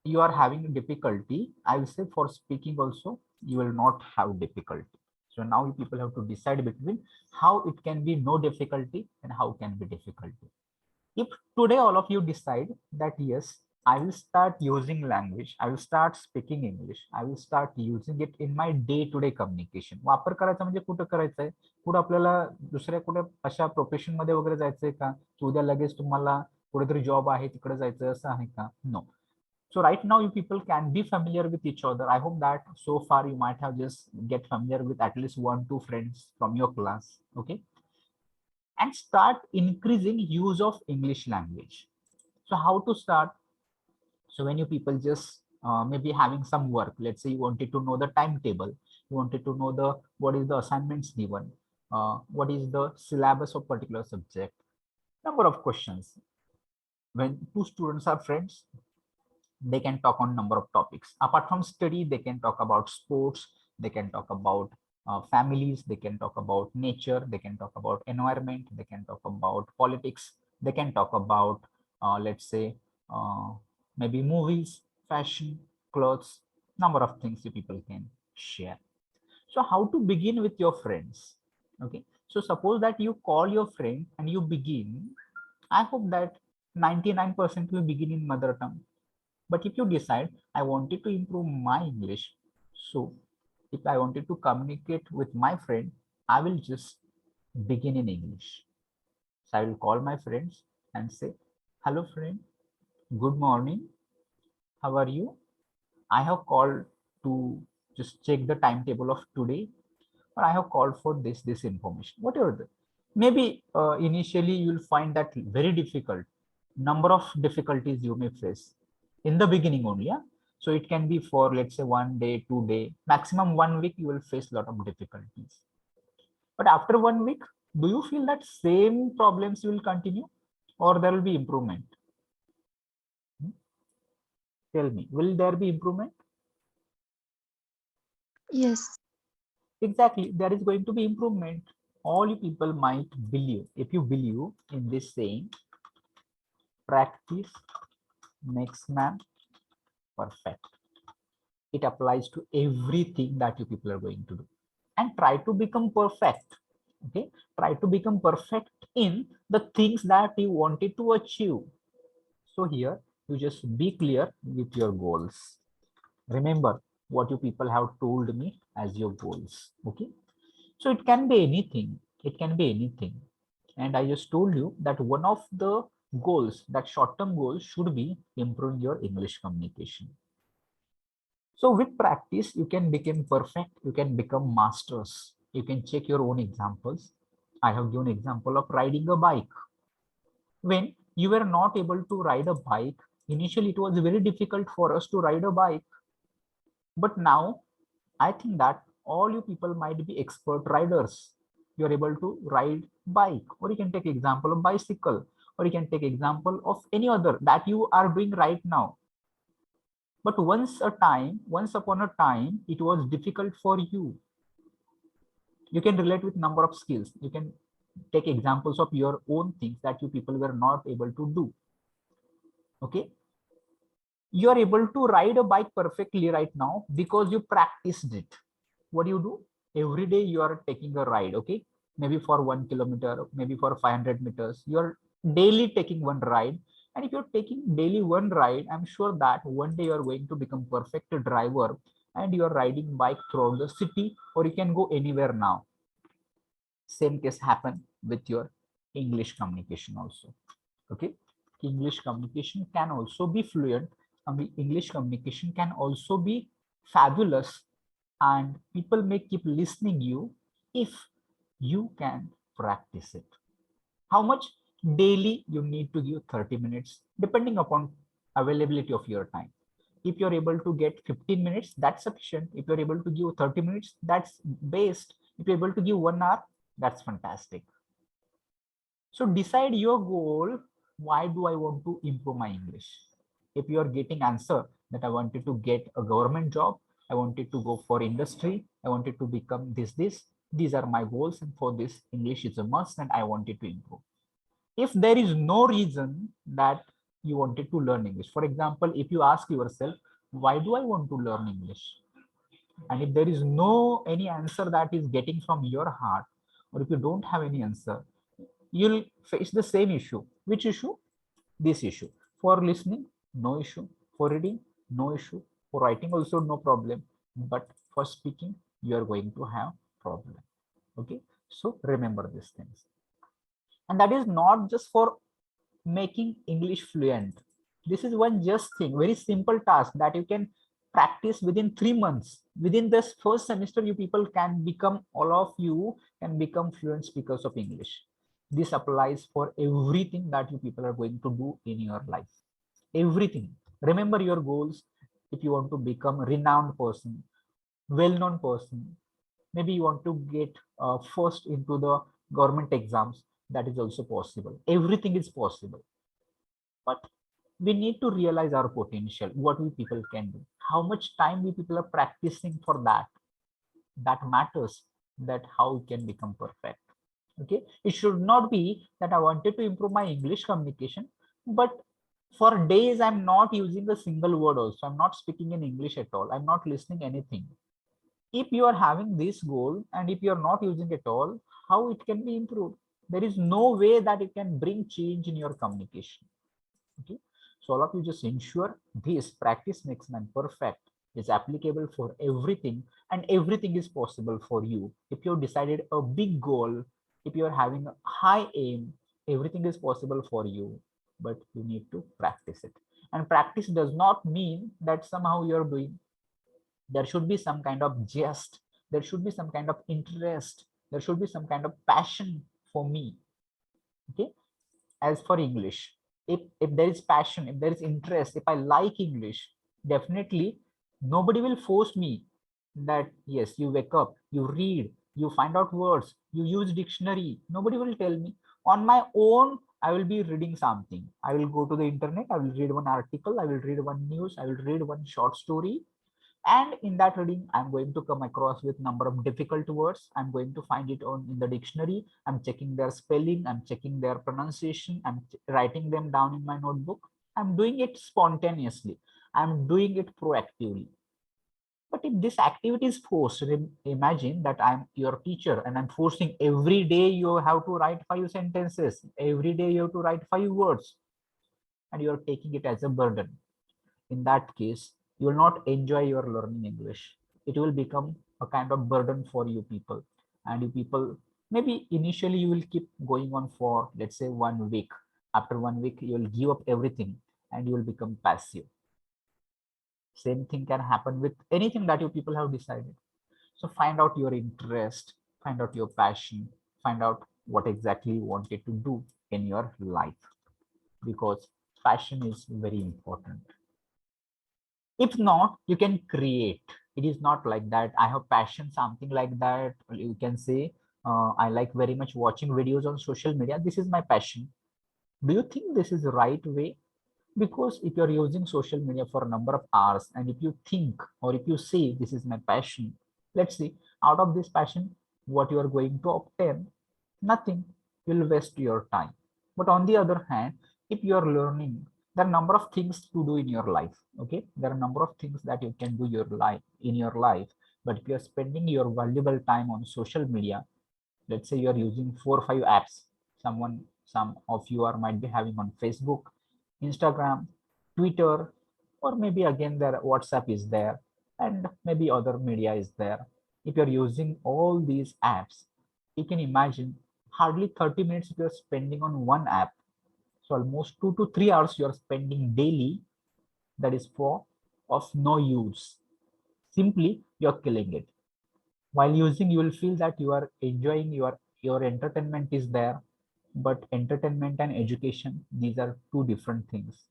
you are having difficulty, I will say for speaking also, you will not have difficulty. So now you people have to decide between how it can be no difficulty and how can be difficulty. If today all of you decide that yes, I will start using language, I will start speaking English, I will start using it in my day to day communication. वापर करायचा म्हणजे कुठं करायचं आहे, कुठं आपल्याला दुसऱ्या कुठे अशा प्रोफेशन मध्ये वगैरे जायचंय का, की उद्या लगेच तुम्हाला कुठेतरी जॉब आहे तिकडे जायचं असं आहे का? No. So right now you people can be familiar with each other. I hope that so far you might have just get familiar with at least 1-2 friends from your class. Okay. And start increasing use of English language. So how to start? So when you people just maybe having some work, let's say you wanted to know the timetable, you wanted to know the what is the assignments given, what is the syllabus of particular subject, number of questions. When two students are friends, they can talk on number of topics. Apart from study, they can talk about sports, they can talk about families, they can talk about nature, they can talk about environment, they can talk about politics, they can talk about let's say maybe movies, fashion, clothes, number of things you people can share. So how to begin with your friends? Okay, so suppose that you call your friend and you begin. I hope that 99% will begin in mother tongue. But if you decide I wanted to improve my English, so if I wanted to communicate with my friend, I will just begin in English. So I will call my friends and say, hello friend, good morning, how are you? I have called to just check the timetable of today, but I have called for this information, whatever the, maybe initially you will find that very difficult. Number of difficulties you may face in the beginning only. Yeah? So it can be for let's say 1 day, 2 day, maximum 1 week, you will face a lot of difficulties. But after 1 week, do you feel that same problems will continue or there will be improvement? Tell me, will there be improvement? Yes. Exactly, there is going to be improvement. All you people might believe, if you believe in this saying, practice makes man perfect. It applies to everything that you people are going to do. And try to become perfect. Okay, try to become perfect in the things that you wanted to achieve. So here you just be clear with your goals. Remember what you people have told me as your goals. Okay, so it can be anything, it can be anything. And I just told you that one of the goals, that short-term goals, should be improving your English communication. So with practice, you can become perfect, you can become masters. You can check your own examples. I have given example of riding a bike. When you were not able to ride a bike, initially it was very difficult for us to ride a bike. But now I think that all you people might be expert riders. You are able to ride bike, or you can take example of bicycle, or you can take example of any other that you are doing right now. But once upon a time, it was difficult for you. You can relate with number of skills. You can take examples of your own things that you people were not able to do. Okay. You are able to ride a bike perfectly right now because you practiced it. What do? Every day you are taking a ride. Okay. Maybe for 1 kilometer, maybe for 500 meters. You are daily taking one ride. And if you're taking daily one ride, I'm sure that one day you're going to become perfect driver and you're riding bike throughout the city, or you can go anywhere now. Same case happen with your English communication also. Okay. English communication can also be fluent. English communication can also be fabulous, and people may keep listening you if you can practice it. How much? Daily you need to give 30 minutes depending upon availability of your time. If you're able to get 15 minutes, that's sufficient. If you're able to give 30 minutes, that's best. If you're able to give 1 hour, that's fantastic. So decide your goal. Why do I want to improve my English? If you are getting answer that I wanted to get a government job, I wanted to go for industry, I wanted to become this. These are my goals, and for this English is a must and I wanted to improve. If there is no reason that you wanted to learn English, for example, if you ask yourself, why do I want to learn English? And if there is no any answer that is getting from your heart, or if you don't have any answer, you'll face the same issue. Which issue? This issue. For listening, no issue. For reading, no issue. For writing also no problem. But for speaking, you are going to have problem. Okay, so remember these things. And that is not just for making English fluent. This is one just thing, very simple task that you can practice within 3 months. Within this first semester, you people can become, all of you can become fluent speakers of English. This applies for everything that you people are going to do in your life. Everything. Remember your goals. If you want to become a renowned person, well-known person, maybe you want to get first into the government exams, that is also possible. Everything is possible. But we need to realize our potential, what we people can do, how much time we people are practicing for that. That matters, that how we can become perfect. Okay, it should not be that I wanted to improve my English communication, but for days I'm not using a single word also. I'm not speaking in English at all. I'm not listening anything. If you are having this goal and if you are not using it all, how it can be improved? There is no way that it can bring change in your communication. Okay, so all of you just ensure this practice makes man perfect is applicable for everything, and everything is possible for you. If you decided a big goal, if you are having a high aim, everything is possible for you, but you need to practice it. And practice does not mean that somehow you're doing. There should be some kind of jest, there should be some kind of interest, there should be some kind of passion for me. Okay, as for English, if there is passion, if there is interest, if I like English, definitely nobody will force me that yes, you wake up, you read, you find out words, you use dictionary. Nobody will tell me. On my own, I will be reading something. I will go to the internet, I will read one article, I will read one news, I will read one short story, and in that reading I'm going to come across with number of difficult words. I'm going to find it on in the dictionary. I'm checking their spelling, I'm checking their pronunciation, I'm writing them down in my notebook. I'm doing it spontaneously, I'm doing it proactively. But if this activity is forced, imagine that I'm your teacher and I'm forcing every day you have to write 5 sentences, every day you have to write 5 words, and you're taking it as a burden. In that case, you will not enjoy your learning English. It will become a kind of burden for you people. And you people, maybe initially you will keep going on for, let's say, 1 week. After 1 week, you will give up everything and you will become passive. Same thing can happen with anything that you people have decided. So find out your interest, find out your passion, find out what exactly you wanted to do in your life, because passion is very important. If not, you can create. It is not like that I have passion, something like that. You can say, I like very much watching videos on social media, this is my passion. Do you think this is the right way? Because if you're using social media for a number of hours, and if you think, or if you say this is my passion, let's see, out of this passion, what you are going to obtain? Nothing. You'll waste your time. But on the other hand, if you are learning, there are a number of things to do in your life. Okay, there are a number of things that you can do in your life. But if you are spending your valuable time on social media, let's say you are using 4 or 5 apps, some of you might be having on Facebook, Instagram, Twitter, or maybe again their WhatsApp is there, and maybe other media is there. If you're using all these apps, you can imagine hardly 30 minutes if you're spending on one app. So almost 2 to 3 hours you're spending daily, that is of no use. Simply you're killing it. While using, you will feel that you are enjoying, your entertainment is there, but entertainment and education, these are two different things.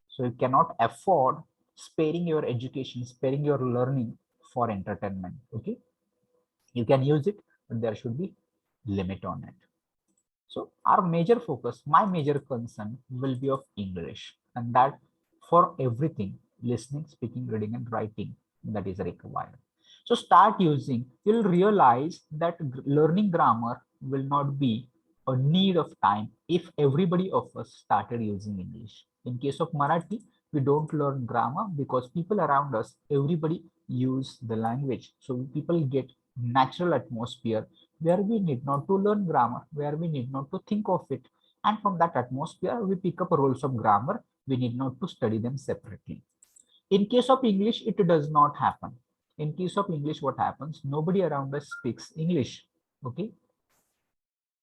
So you cannot afford sparing your education, sparing your learning for entertainment. Okay, you can use it, but there should be limit on it. So our major focus, my major concern will be of English, and that for everything listening, speaking, reading, and writing that is required. So start using, you'll realize that learning grammar will not be a need of time if everybody of us started using English. In case of Marathi, we don't learn grammar because people around us, everybody use the language. So people get natural atmosphere where we need not to learn grammar, where we need not to think of it. And from that atmosphere, we pick up rules of grammar. We need not to study them separately. In case of English, it does not happen. In case of English, what happens? Nobody around us speaks English. Okay.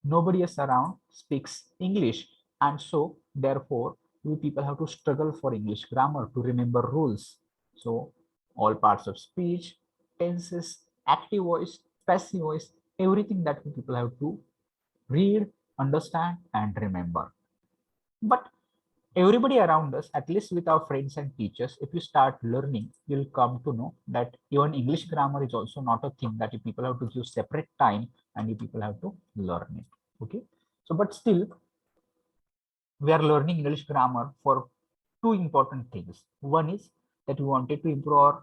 Nobody else around speaks English. And so therefore, we people have to struggle for English grammar to remember rules. So all parts of speech, tenses, active voice, passive voice, everything that we people have to read, understand, and remember. But everybody around us, at least with our friends and teachers, if you start learning, you'll come to know that even English grammar is also not a thing that you people have to give separate time and you people have to learn it. Okay. So, but still, we are learning English grammar for two important things. One is that we wanted to improve our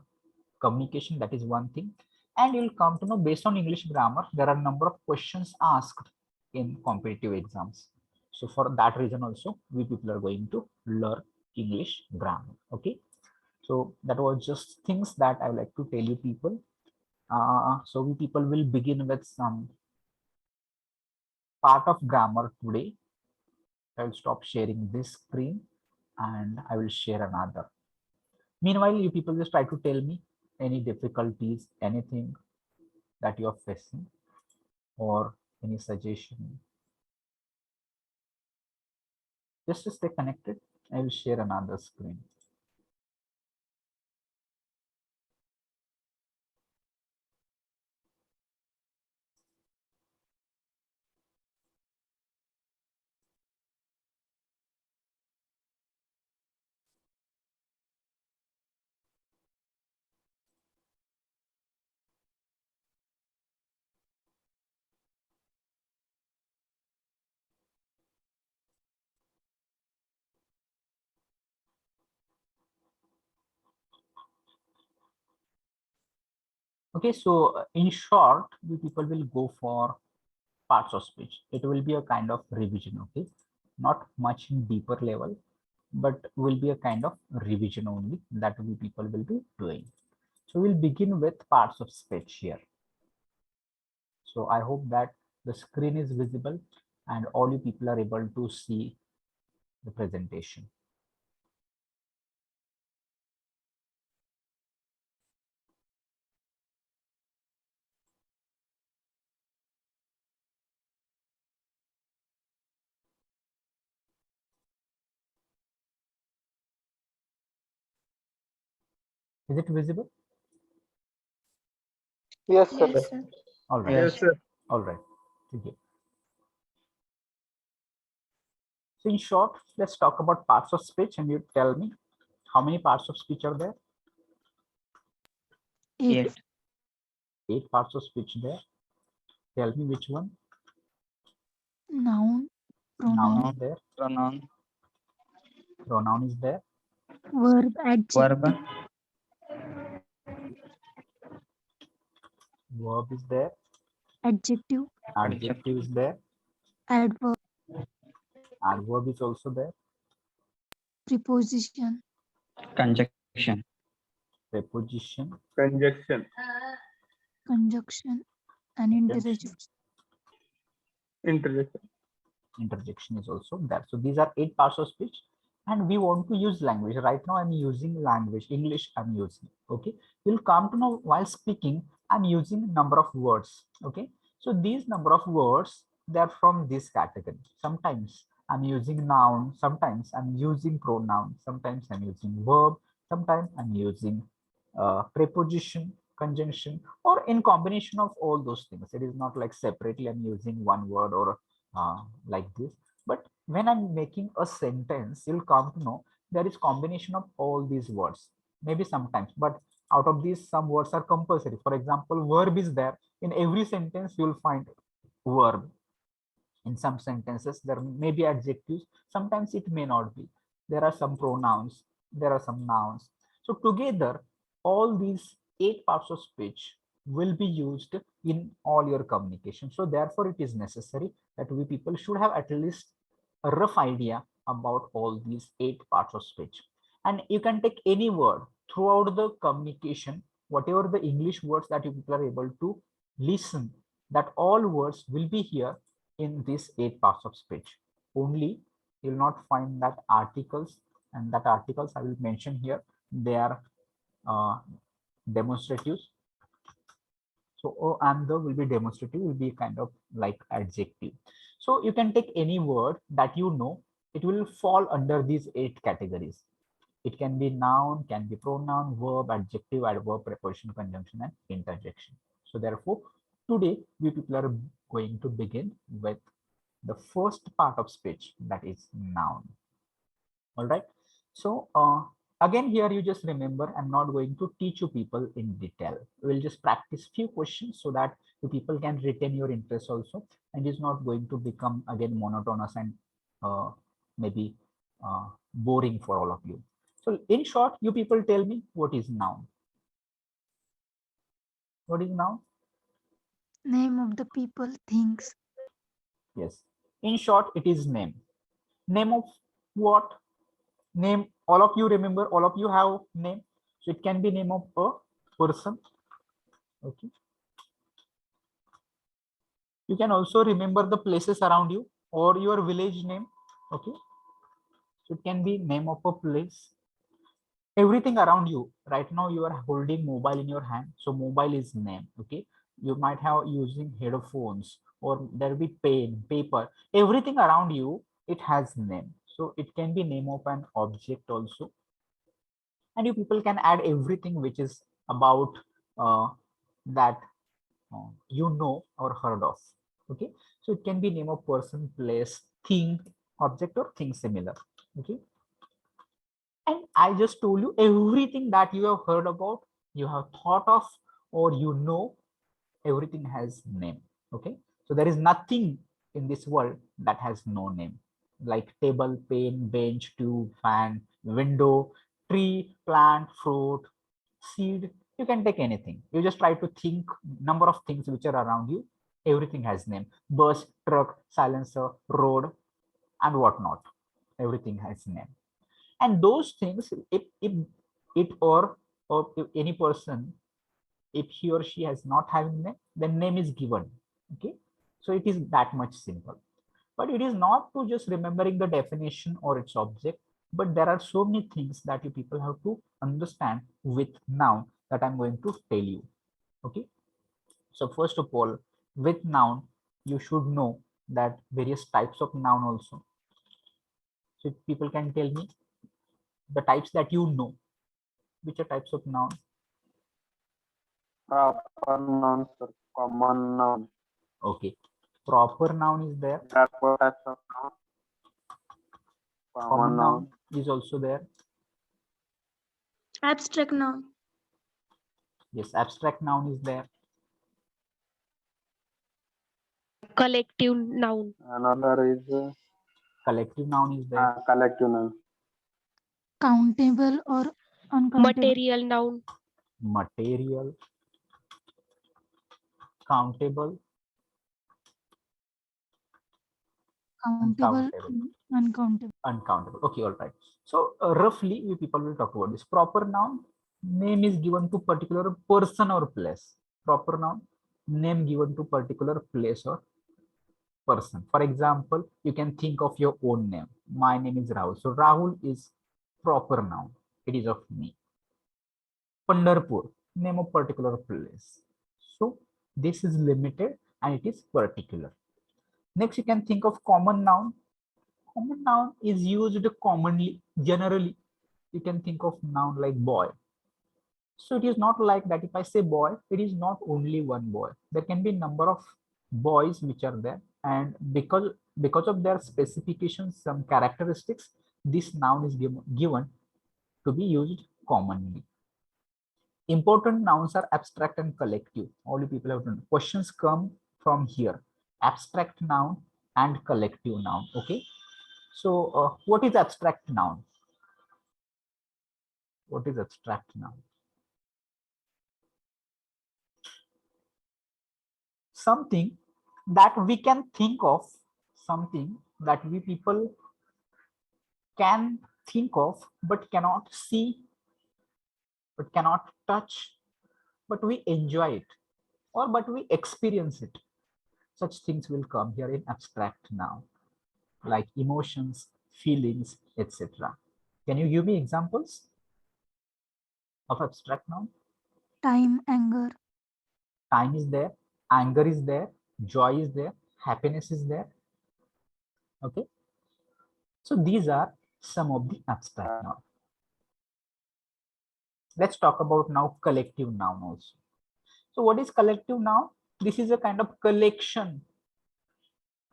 communication. That is one thing. And you'll come to know based on English grammar, there are a number of questions asked in competitive exams. So for that reason also, we people are going to learn English grammar. Okay. So that was just things that I would like to tell you people. So we people will begin with some part of grammar today. I will stop sharing this screen and I will share another. Meanwhile, you people just try to tell me any difficulties, anything that you are facing or any suggestion. Just to stay connected, I will share another screen. Okay, so in short, we people will go for parts of speech. It will be a kind of revision, okay? Not much in deeper level, but will be a kind of revision only that we people will be doing. So we'll begin with parts of speech here. So I hope that the screen is visible and all you people are able to see the presentation. Is it visible? Yes, sir. Yes, sir. All right. Yes, sir. All right. Okay. So in short, let's talk about parts of speech and you tell me how many parts of speech are there? 8. 8 parts of speech there. Tell me which one. Noun, Noun pronoun, is there. Pronoun. Pronoun is there. verb, adjective, Verb. Verb is there. adjective, Adjective is there. adverb, Adverb is also there. preposition, Conjunction. Preposition. Conjunction. conjunction, and interjection. Interjection. Interjection is also there. So these are 8 parts of speech and we want to use language. Right now I'm using language, English I'm using. Okay. You'll come to know while speaking, I'm using number of words. Okay. So these number of words, they're from this category. Sometimes I'm using noun, sometimes I'm using pronoun, sometimes I'm using verb, sometimes I'm using preposition, conjunction, or in combination of all those things. It is not like separately I'm using one word or like this. But when I'm making a sentence, you'll come to know there is combination of all these words. Maybe sometimes, but out of these, some words are compulsory. For example, verb is there. In every sentence, you'll find verb. In some sentences, there may be adjectives. Sometimes it may not be. There are some pronouns. There are some nouns. So together, all these 8 parts of speech will be used in all your communication. So therefore, it is necessary that we people should have at least a rough idea about all these 8 parts of speech. And you can take any word throughout the communication, whatever the English words that you people are able to listen, that all words will be here in these 8 parts of speech. Only you will not find that articles, and that articles I will mention here, they are demonstratives. So O and the will be demonstrative, will be kind of like adjective. So you can take any word that you know, it will fall under these 8 categories. It can be noun, can be pronoun, verb, adjective, adverb, preposition, conjunction, and interjection. So therefore, today we people are going to begin with the first part of speech, that is noun. All right. So again, here you just remember, I'm not going to teach you people in detail. We'll just practice few questions so that the people can retain your interest also, and it's not going to become again monotonous and maybe boring for all of you. So in short, you people tell me, what is noun? What is noun? Name of the people, things. Yes. In short, it is name. Name of what? Name, all of you remember, all of you have name. So it can be name of a person. Okay. You can also remember the places around you or your village name. Okay. So it can be name of a place. Everything around you. Right now you are holding mobile in your hand. So mobile is name. Okay. You might have using headphones, or there will be pen, paper. Everything around you, it has name. So it can be name of an object also. And you people can add everything which is about that you know or heard of. Okay. So it can be name of person, place, thing, object, or thing similar. Okay. And I just told you everything that you have heard about, you have thought of, or you know, everything has name. Okay. So there is nothing in this world that has no name, like table, pen, bench, tube, fan, window, tree, plant, fruit, seed. You can take anything. You just try to think number of things which are around you. Everything has name. Bus, truck, silencer, road, and whatnot. Everything has name. And those things, if it or if any person, if he or she has not having name, then name is given. Okay. So it is that much simple. But it is not to just remembering the definition or its object, but there are so many things that you people have to understand with noun that I'm going to tell you. Okay. So first of all, with noun, you should know that various types of noun also. So if people can tell me the types that you know, which are types of noun? Proper noun, sir. Common noun. Okay. Proper noun is there. There are 4 types of noun. Common noun is also there. Abstract noun. Yes, abstract noun is there. Collective noun. Another is collective noun is there. Collective noun. Countable or uncountable. Material noun. Material. Countable. Countable, uncountable. Uncountable. Okay, all right. So roughly, we people will talk about this. Proper noun, name is given to particular person or place. Proper noun, name given to particular place or person. For example, you can think of your own name. My name is Rahul. So Rahul is proper noun. It is of me. Pandharpur, name of particular place. So this is limited and it is particular. Next, you can think of common noun. Common noun is used commonly, generally. You can think of noun like boy. So it is not like that if I say boy, it is not only one boy. There can be number of boys which are there, and because of their specifications, some characteristics, this noun is given to be used commonly. Important nouns are abstract and collective. All you people have to know. Questions come from here. Abstract noun and collective noun. Okay. So what is abstract noun? What is abstract noun? Something that we can think of, something that we people can think of but cannot see, but cannot touch, but we enjoy it, or but we experience it. Such things will come here in abstract noun, like emotions, feelings, etc. Can you give me examples of abstract noun? Time, anger. Time is there, anger is there, joy is there, happiness is there. Okay, so these are some of the abstract noun. Let's talk about now collective noun also. So what is collective noun? This is a kind of collection,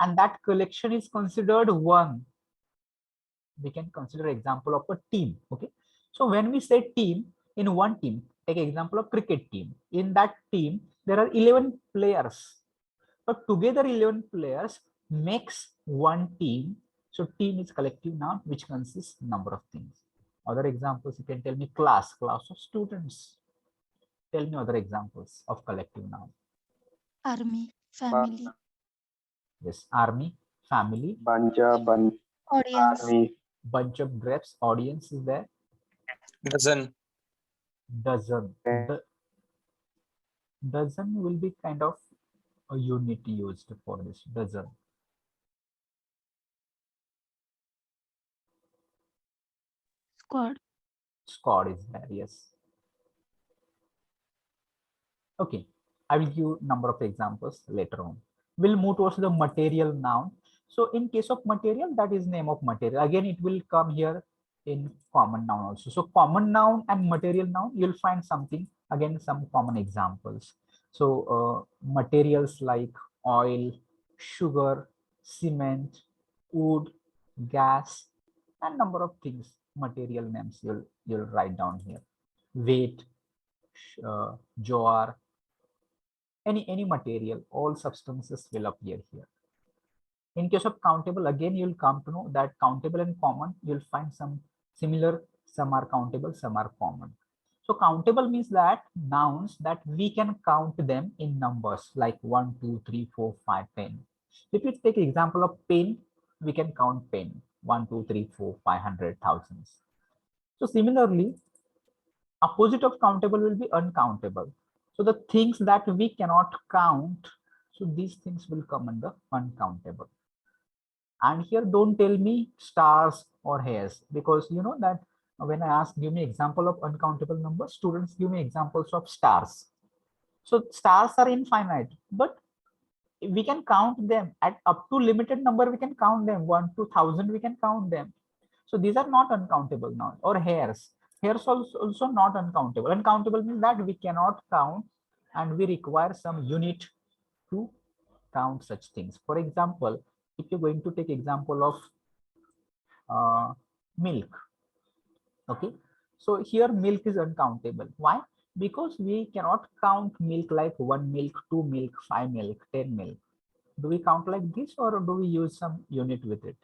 and that collection is considered one. We can consider example of a team. Okay, so when we say team, in one team, take example of cricket team. In that team, there are 11 players. But together 11 players makes one team. So team is collective noun which consists number of things. Other examples, you can tell me class of students. Tell me other examples of collective noun. Army, family. Yes, army, family. Bunch, Audience. army. Bunch of grapes, audience is there. Dozen. Dozen. Dozen will be kind of a unit used for this, dozen. Squad. Squad is there, yes. Okay, I will give number of examples later on. We'll move towards the material noun. So in case of material, that is name of material. Again, it will come here in common noun also. So common noun and material noun, you'll find something, again, some common examples. So materials like oil, sugar, cement, wood, gas, and number of things, material names you'll write down here. Weight, jar, any material, all substances will appear here. In case of countable, again you'll come to know that countable and common, you'll find some similar, some are countable, some are common. So countable means that nouns that we can count them in numbers like 1, 2, 3, 4, 5, 10. If you take example of pen, we can count pen 1, 2, 3, 4, 500, thousands. So similarly, opposite of countable will be uncountable. So the things that we cannot count, so these things will come under uncountable. And here don't tell me stars or hairs, because you know that when I ask give me example of uncountable numbers, students give me examples of stars. So stars are infinite, but we can count them at up to limited number. We can count them 1 to 1,000. We can count them. So these are not uncountable now. Or hairs. Hairs also not uncountable. Uncountable means that we cannot count, and we require some unit to count such things. For example, if you're going to take example of milk, okay, so here milk is uncountable. Why? Because we cannot count milk like 1 milk, 2 milk, 5 milk, 10 milk. Do we count like this, or do we use some unit with it?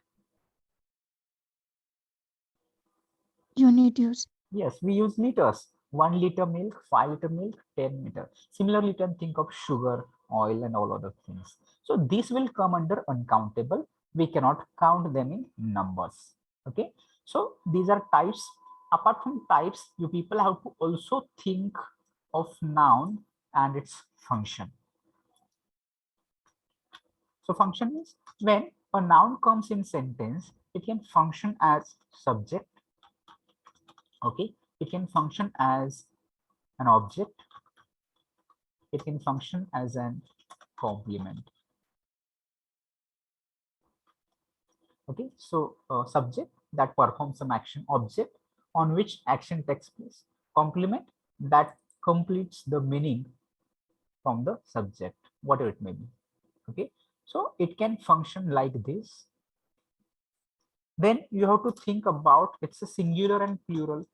Unit use. Yes, we use liters. 1 liter milk, 5 liter milk, 10 liter. Similarly, you can think of sugar, oil, and all other things. So this will come under uncountable. We cannot count them in numbers. Okay. So these are types. Apart from types, you people have to also think of noun and its function. So function means when a noun comes in sentence, it can function as subject. Okay. It can function as an object. It can function as an complement. Okay, so subject that performs some action, object on which action takes place, complement that completes the meaning from the subject, whatever it may be. Okay, so it can function like this. Then you have to think about it's a singular and plural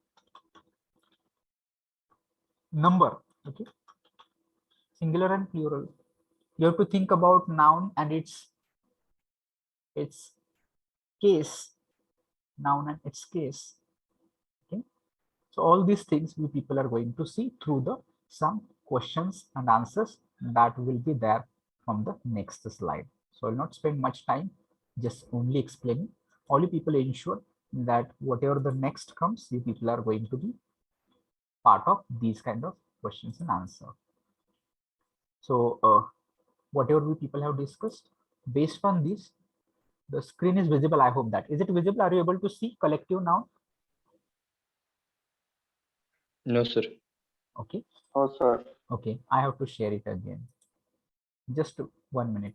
number. Okay, singular and plural. You have to think about noun and its case, noun and its case. Okay, So all these things we people are going to see through the some questions and answers that will be there from the next slide. So I'll not spend much time, just only explaining. All you people ensure that whatever the next comes, you people are going to be part of these kind of questions and answer. So whatever we people have discussed, based on this, the screen is visible. I hope that. Is it visible? Are you able to see collective noun? No, sir. Okay. Oh, sir. Okay, I have to share it again. Just 1 minute.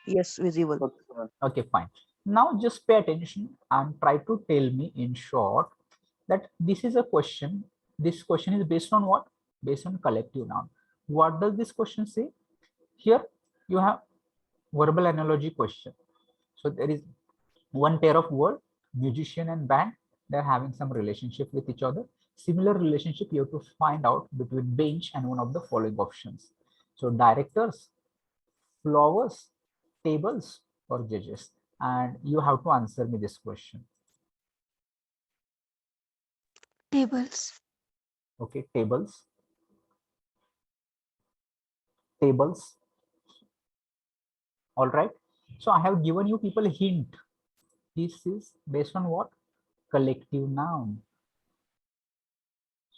Yes, visible. Okay, fine. Now just pay attention and try to tell me in short that this is a question. This question is based on what? Based on collective noun. What does this question say? Here you have verbal analogy question. So there is one pair of word, musician and band. They're having some relationship with each other. Similar relationship you have to find out between bench and one of the following options. So directors, flowers, tables, or judges. And you have to answer me this question. Tables. Okay, tables. Tables. All right. So I have given you people a hint. This is based on what? Collective noun.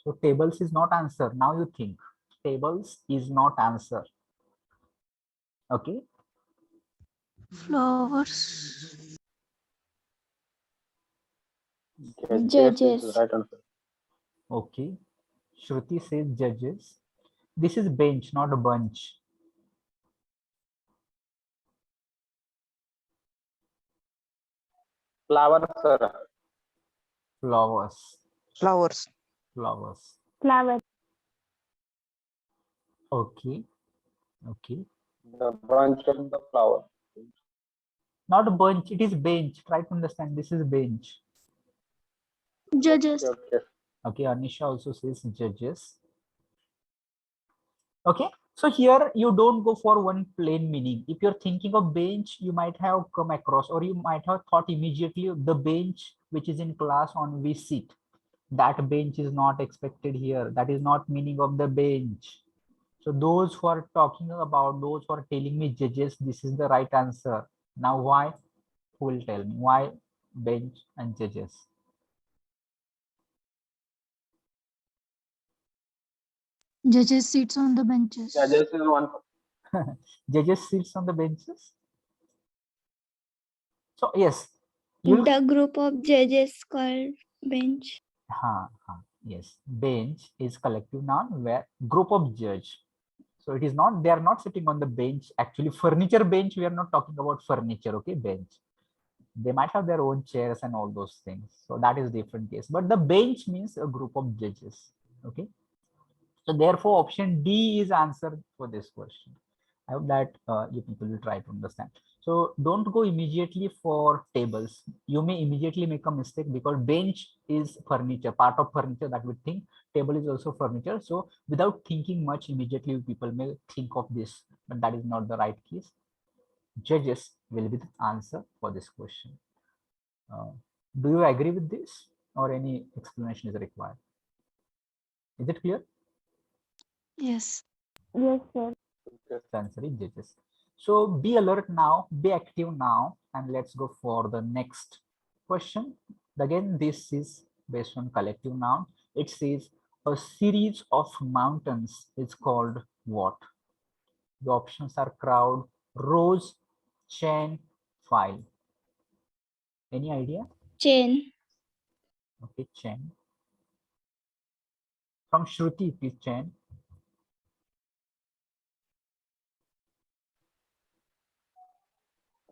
So tables is not answer. Now you think. Tables is not answer. Okay. Flowers. Judges. Right answer. Okay. Shruti says judges. This is bench, not a bunch. Flower, sir. Flowers. Flowers. Flowers. Flower. Okay. Okay. The bunch of the flower. Not a bunch, it is bench. Try to understand. This is bench. Judges. Okay. Okay, Anisha also says judges. Okay, so here you don't go for one plain meaning. If you're thinking of bench, you might have come across, or you might have thought immediately the bench which is in class on we sit. That bench is not expected here. That is not meaning of the bench. So those who are talking about, those who are telling me judges, this is the right answer. Now why? Who will tell me why bench and judges? Judges sits on the benches. Judges is one. Judges sits on the benches. So yes, you'll The group of judges called bench. yes, bench is collective noun where group of judge. So it is not, they are not sitting on the bench. Actually, furniture bench, we are not talking about furniture, okay, bench. They might have their own chairs and all those things. So that is different case. But the bench means a group of judges, okay. So therefore, option D is answer for this question. I hope that you people will try to understand. So don't go immediately for tables. You may immediately make a mistake because bench is furniture, part of furniture that we think. Table is also furniture. So without thinking much, immediately people may think of this, but that is not the right case. Judges will be the answer for this question. Do you agree with this, or any explanation is required? Is it clear? Yes. Yes, sir. Answer is judges. So be alert now, be active now, and let's go for the next question. Again, this is based on collective noun. It says a series of mountains is called what? The options are crowd, rows, chain, file. Any idea? Chain. Okay, chain. From Shruti, it is chain.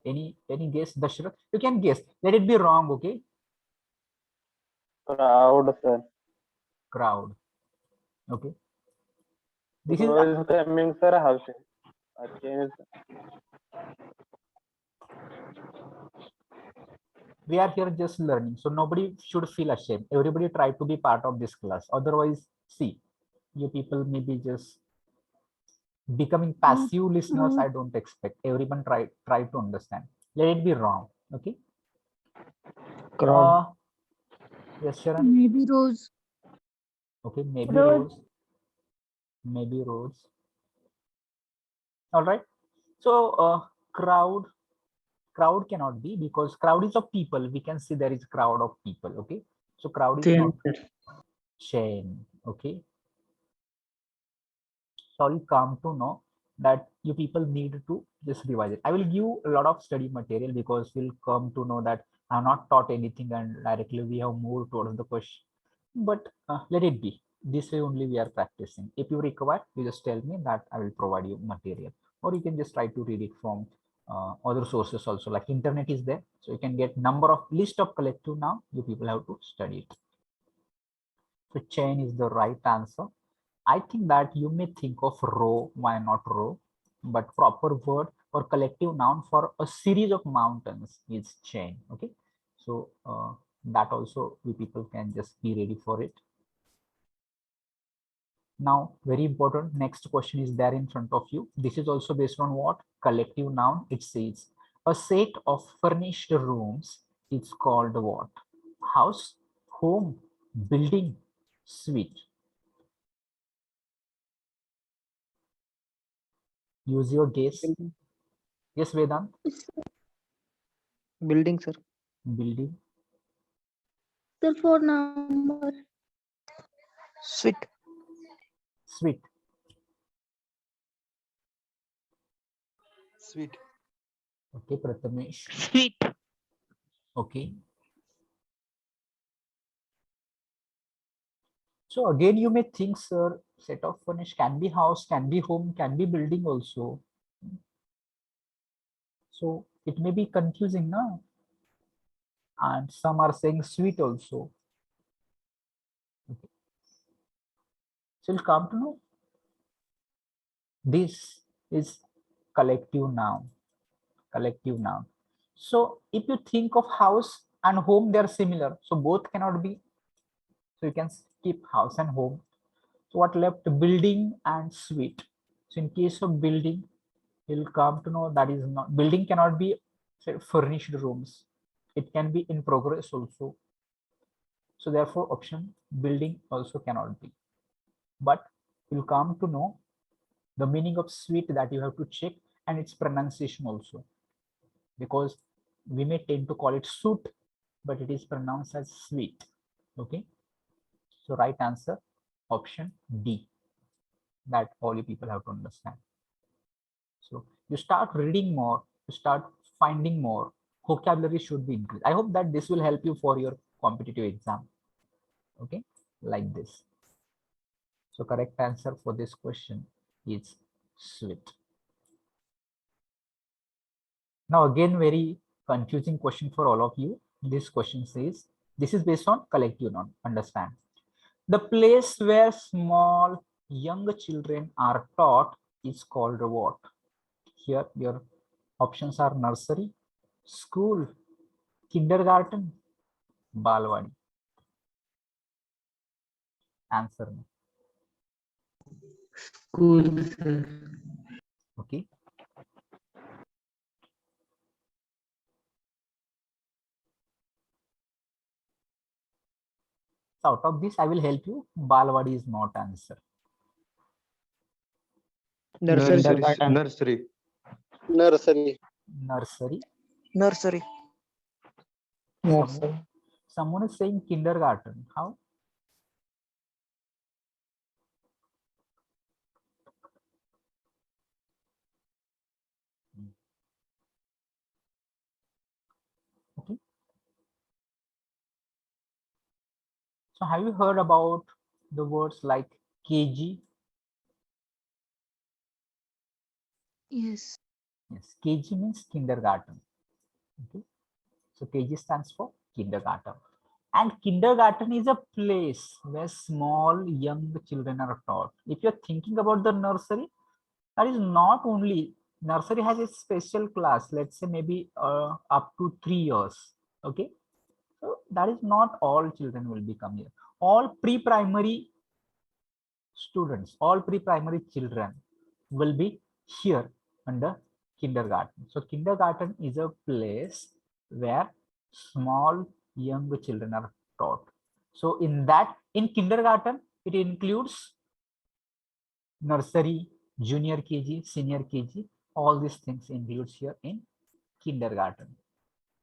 Any guess? Dashrath, you can guess. Let it be wrong, okay? Crowd, sir. Crowd. Okay. This Row is coming, sir. House. We are here just learning, so nobody should feel ashamed. Everybody try to be part of this class. Otherwise, see, you people may be just becoming passive listeners. I don't expect. Everyone try to understand. Let it be wrong. Okay. Crowd. Yes, Sharon. Maybe Rose. Okay, maybe Rose. Rose. Maybe Rose. All right. So crowd cannot be, because crowd is of people. We can see there is crowd of people. Okay. So crowd is not chain. Okay. Sorry, come to know that you people need to just revise it. I will give a lot of study material, because we'll come to know that I have not taught anything and directly we have moved towards the question. But let it be. This way only we are practicing. If you require, you just tell me that I will provide you material, or you can just try to read it from other sources also, like internet is there, so you can get number of list of collective noun. You people have to study it. So chain is the right answer. I think that you may think of row, why not row? But proper word or collective noun for a series of mountains is chain. Okay, so that also we people can just be ready for it. Now, very important, next question is there in front of you. This is also based on what? Collective noun. It says a set of furnished rooms is called what? House, home, building, suite. Use your guess. Yes, Vedant. Building, sir. Building. Sir, 4 number. Suite. Suite. Sweet. Okay, Prathamesh. Sweet. Okay. So again, you may think, sir, set of furnish can be house, can be home, can be building also. So it may be confusing now. And some are saying suite also. Okay. So you'll come to know this is collective noun. Collective noun. So if you think of house and home, they are similar. So both cannot be. So you can skip house and home. So what left? Building and suite. So in case of building, you'll come to know that is not, building cannot be, say, furnished rooms. It can be in progress also. So therefore option building also cannot be. But you'll come to know the meaning of suite, that you have to check, and its pronunciation also, because we may tend to call it suit, but it is pronounced as suite. Okay. So right answer option D. That all you people have to understand. So you start reading more, you start finding more, vocabulary should be increased. I hope that this will help you for your competitive exam. Okay, like this. So correct answer for this question is suite. Now again, very confusing question for all of you. This question says, this is based on collective noun, understand. The place where small young children are taught is called what? Here your options are nursery, school, kindergarten, balwadi. Answer me. School, sir. Okay. So out of this, I will help you. Balwadi is not answer. Nursery. Nursery. Nursery. Nursery. Nursery. Someone is saying kindergarten. How? Okay. So have you heard about the words like KG? Yes. Yes, KG means kindergarten. Okay. So KG stands for kindergarten. And kindergarten is a place where small young children are taught. If you're thinking about the nursery, that is not only, nursery has a special class, let's say maybe up to 3 years. Okay. So that is not all children will become here. All pre-primary students, all pre-primary children will be here under kindergarten. So kindergarten is a place where small young children are taught. So in kindergarten, it includes nursery, junior KG, senior KG, all these things includes here in kindergarten.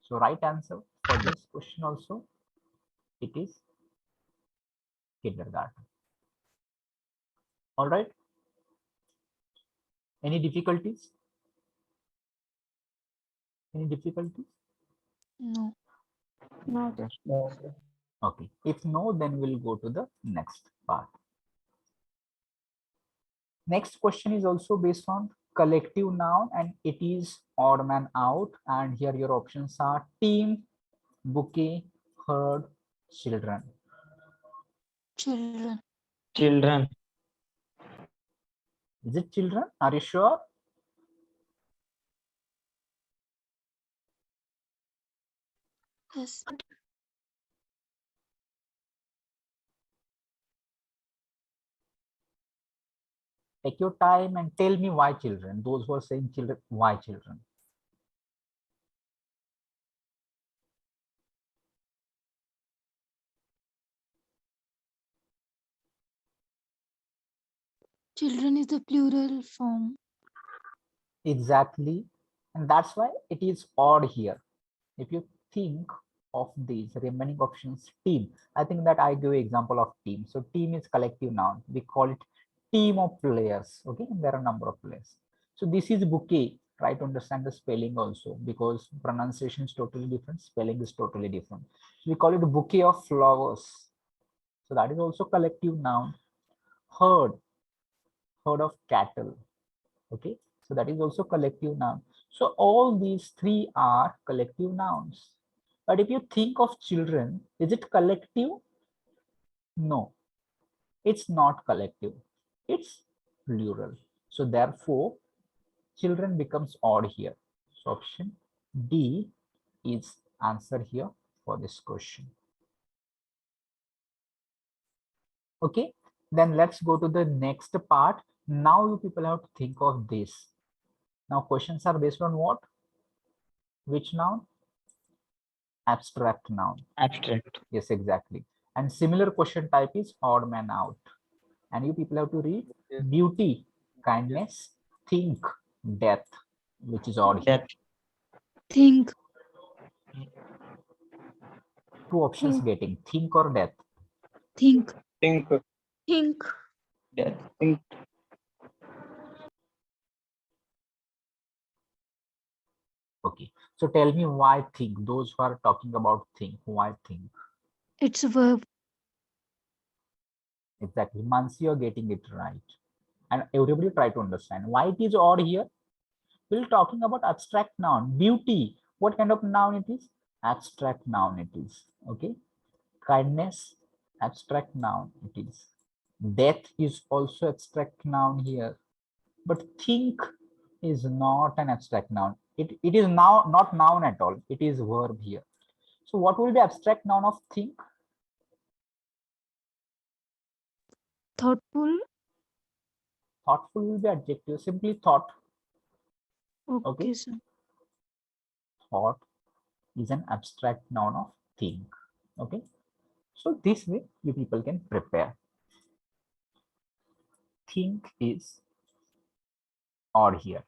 So right answer for this question also, it is kindergarten. All right. Any difficulties? Any difficulties? No. No, sir. No, sir. Okay. If no, then we'll go to the next part. Next question is also based on collective noun and it is odd man out. And here your options are team, bouquet, herd, children. Children. Children. Is it children? Are you sure? Yes. Take your time and tell me why children. Those who are saying children, why children? Children is the plural form. Exactly. And that's why it is odd here. If you think of these remaining options, team, I think that I give example of team. So team is collective noun. We call it team of players. Okay, and there are a number of players. So this is bouquet. Try to understand the spelling also because pronunciation is totally different. Spelling is totally different. We call it bouquet of flowers. So that is also collective noun. Herd of cattle. Okay, so that is also collective noun. So all these three are collective nouns. But if you think of children, is it collective? No, it's not collective. It's plural. So therefore, children becomes odd here. So option D is answer here for this question. Okay, then let's go to the next part. Now you people have to think of this. Now questions are based on what? Which noun? Abstract noun. Abstract. Yes, exactly. And similar question type is odd man out. And you people have to read beauty, kindness, think, death, which is odd here. Think. Two options getting think or death. Think. Think. Think. Death. Think. Okay. So tell me why think. Those who are talking about think, why think? It's a verb. Exactly. Mansi, you're getting it right. And everybody try to understand why it is odd here. We're talking about abstract noun. Beauty. What kind of noun it is? Abstract noun it is. Okay. Kindness, abstract noun it is. Death is also abstract noun here. But think is not an abstract noun. It is now not noun at all. It is verb here. So what will be abstract noun of think? Thoughtful. Thoughtful will be adjective. Simply thought. Okay, sir. Thought is an abstract noun of think. Okay. So this way you people can prepare. Think is odd here.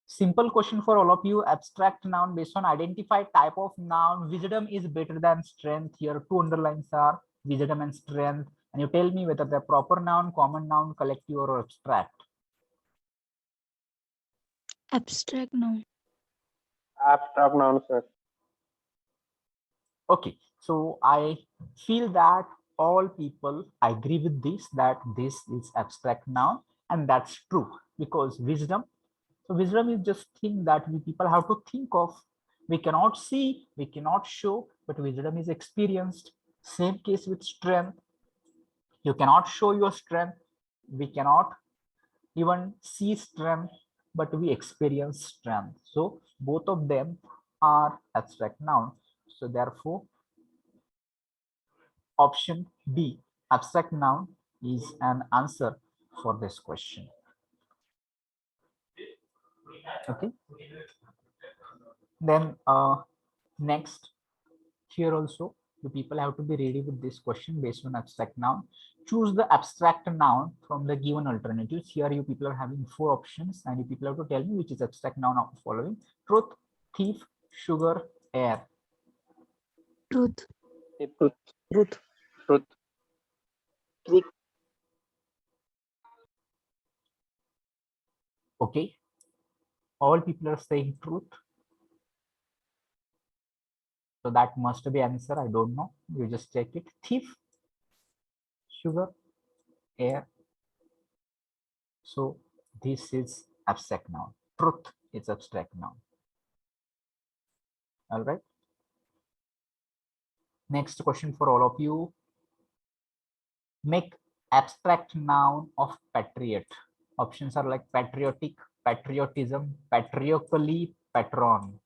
Simple question for all of you. Abstract noun based on identified type of noun. Wisdom is better than strength. Here two underlines are wisdom and strength. And you tell me whether they're proper noun, common noun, collective or abstract. Abstract noun. Abstract noun, sir. Okay, so I feel that all people agree with this, that this is abstract noun, and that's true because wisdom. So wisdom is just thing that we people have to think of. We cannot see, we cannot show, but wisdom is experienced. Same case with strength. You cannot show your strength. We cannot even see strength, but we experience strength. So both of them are abstract noun. So therefore, option B, abstract noun, is an answer for this question. Okay. Then next, here also the people have to be ready with this question based on abstract noun. Choose the abstract noun from the given alternatives. Here you people are having 4 options and you people have to tell me which is abstract noun of the following: truth, thief, sugar, air. Truth. Truth. Truth. Truth. Truth. Okay, all people are saying truth. So that must be answer. I don't know. You just check it. Thief, sugar, air. So this is abstract noun. Truth is abstract noun. All right. Next question for all of you. Make abstract noun of patriot. Options are like patriotic, patriotism, patriarchally, patron.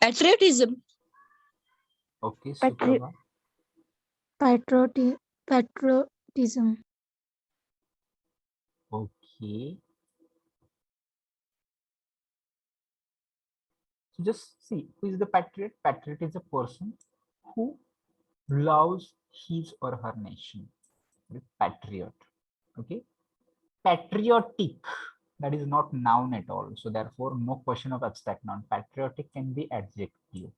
Patriotism. Okay, Patri- Suprabha. Patriotism. Okay. So just see, who is the patriot? Patriot is a person who loves his or her nation. Patriot. Okay. Patriotic, that is not noun at all. So therefore, no question of abstract noun. Patriotic can be adjective.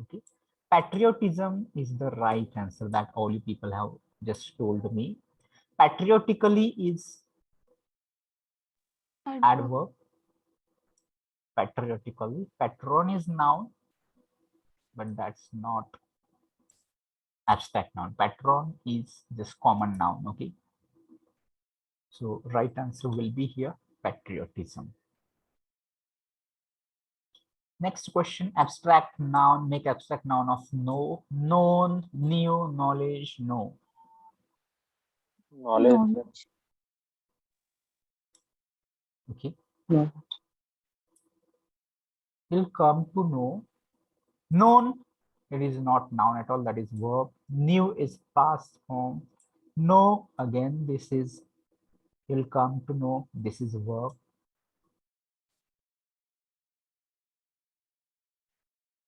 Okay. Patriotism is the right answer that all you people have just told me. Patriotically is adverb. Patriotically. Patron is noun, but that's not abstract noun. Patron is just common noun. Okay. So right answer will be here, patriotism. Next question, abstract noun. Make abstract noun of know, known, new, knowledge, know. Knowledge. Okay. Yeah. Will come to know. Known, it is not noun at all, that is verb. New is past form. Know, again, this is will come to know, this is verb.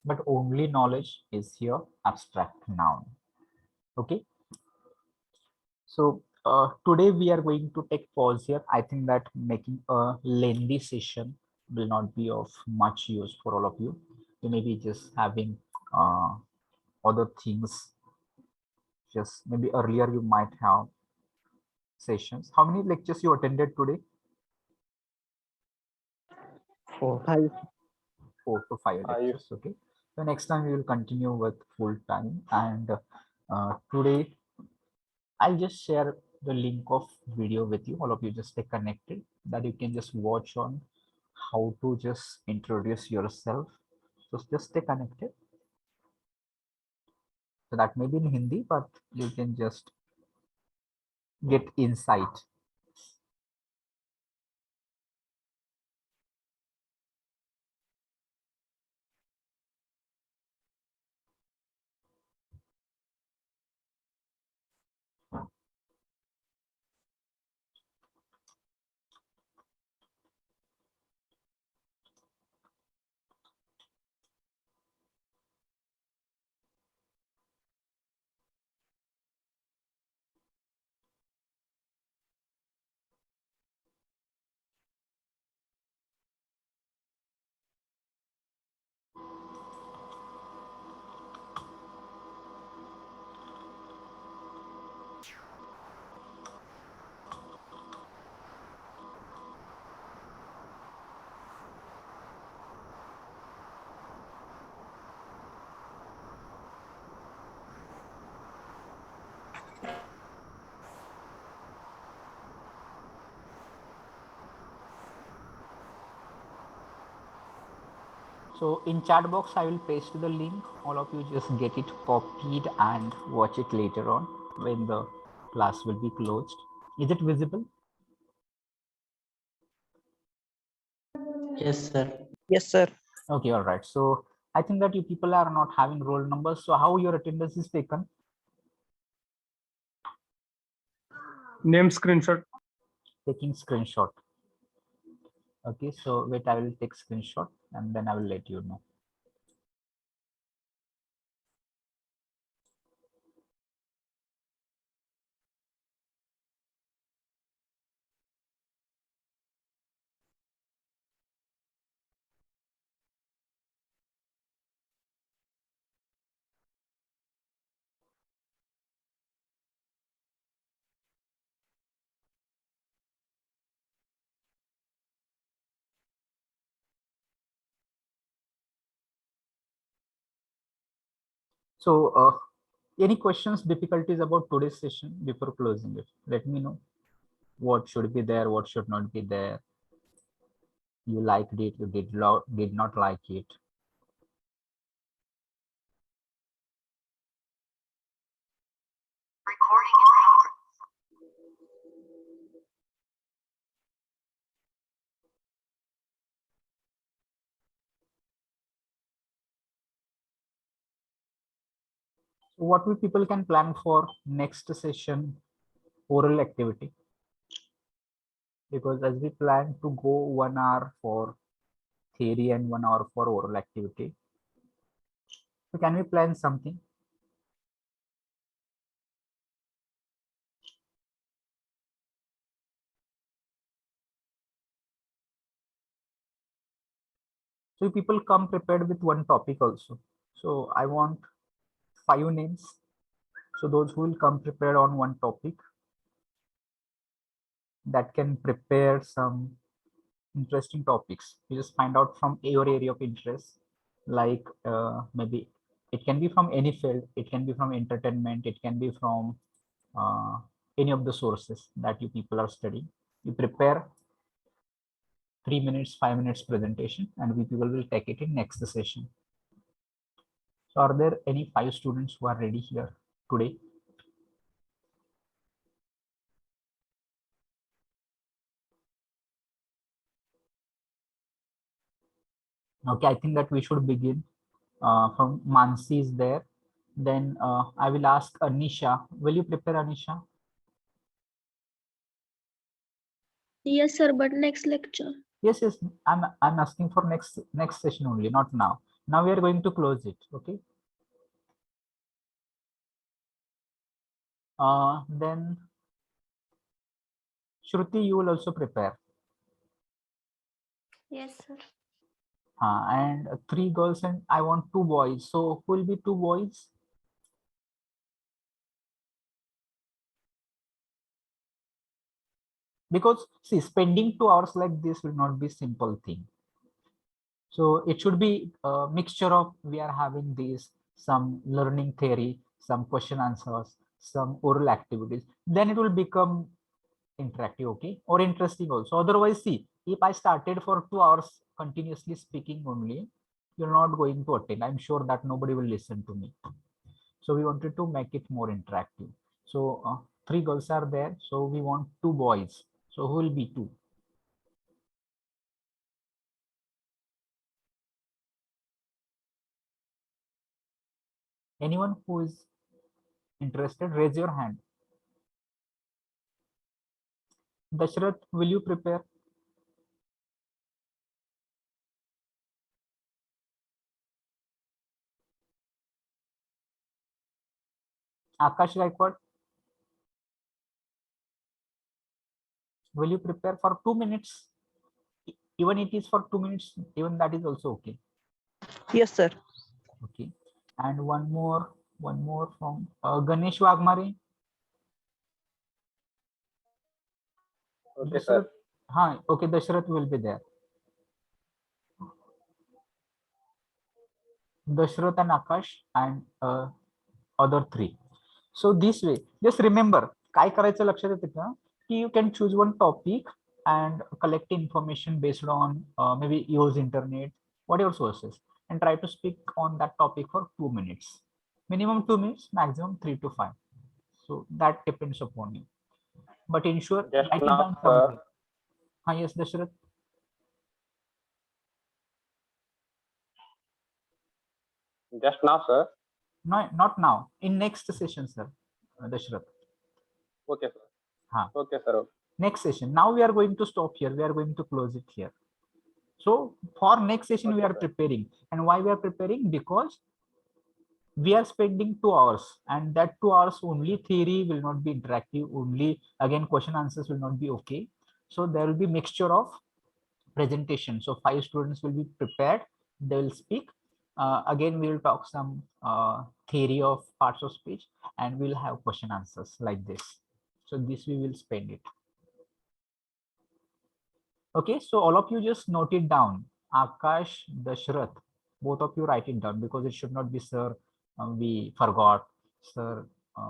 But only knowledge is here abstract noun. Okay. So today we are going to take pause here. I think that making a lengthy session will not be of much use for all of you. You may be just having other things. Just maybe earlier you might have sessions. How many lectures you attended today? 4, 5. 4 to 5 lectures. Okay. So next time we will continue with full time. And today I'll just share the link of video with you. All of you just stay connected, that you can just watch on how to just introduce yourself. So just stay connected. So that may be in Hindi, but you can just get insight. So in chat box, I will paste the link. All of you just get it copied and watch it later on when the class will be closed. Is it visible? Yes, sir. Yes, sir. Okay, all right. So I think that you people are not having roll numbers. So how your attendance is taken? Name screenshot. taking screenshot. Okay, so wait, I will take screenshot and then I will let you know. So any questions, difficulties about today's session before closing it? Let me know what should be there, what should not be there. You liked it, you did not like it. So what we people can plan for next session, oral activity, because as we plan to go 1 hour for theory and 1 hour for oral activity, so can we plan something? So people come prepared with one topic also. So I want 5 names. So those who will come prepared on one topic, that can prepare some interesting topics. You just find out from your area of interest, like maybe it can be from any field, it can be from entertainment, it can be from any of the sources that you people are studying. You prepare 3 minutes, 5 minutes presentation, and we people will take it in next session. So are there any 5 students who are ready here today? Okay, I think that we should begin. From Mansi is there. Then I will ask Anisha. Will you prepare, Anisha? Yes, sir, but next lecture. Yes, yes. I'm asking for next session only, not now. Now we are going to close it. Okay. Then Shruti, you will also prepare. Yes, sir. And 3 girls and I want 2 boys. So who will be 2 boys? Because see, spending 2 hours like this will not be simple thing. So it should be a mixture of, we are having these, some learning theory, some question answers, some oral activities. Then it will become interactive, okay, or interesting also. Otherwise, see, if I started for 2 hours continuously speaking only, you're not going to attend. I'm sure that nobody will listen to me. So we wanted to make it more interactive. So 3 girls are there. So we want 2 boys. So who will be 2? Anyone who is interested, raise your hand. Dashrath, will you prepare? Akash Gaikwad, will you prepare for 2 minutes? Even it is for 2 minutes, even that is also okay. Yes, sir. Okay. And one more from Ganesh Wagmare. Okay, sir. Hi, okay, Dashrath will be there. Dashrath and Akash and other 3. So this way, just remember, काय करायचं लक्षात येतं का, की you can choose one topic and collect information based on maybe use internet, whatever sources, and try to speak on that topic for 2 minutes. Minimum 2 minutes, maximum 3 to 5. So that depends upon you. But ensure Just write it now, down sir. somewhere. Yes, Dashrath. Just now, sir. No, not now. In next session, sir. Dashrath. Okay, sir. हाँ. Okay, sir. next session. Now we are going to stop here. We are going to close it here. So for next session, we are preparing. And why we are preparing? Because we are spending 2 hours, and that 2 hours only theory will not be interactive. Only again question answers will not be okay. So there will be mixture of presentation. So 5 students will be prepared. They will speak. Again, we will talk some theory of parts of speech, and we'll have question answers like this. So this we will spend it. Okay, so all of you just note it down. Akash, Dashrath, both of you write it down, because it should not be sir, we forgot, sir,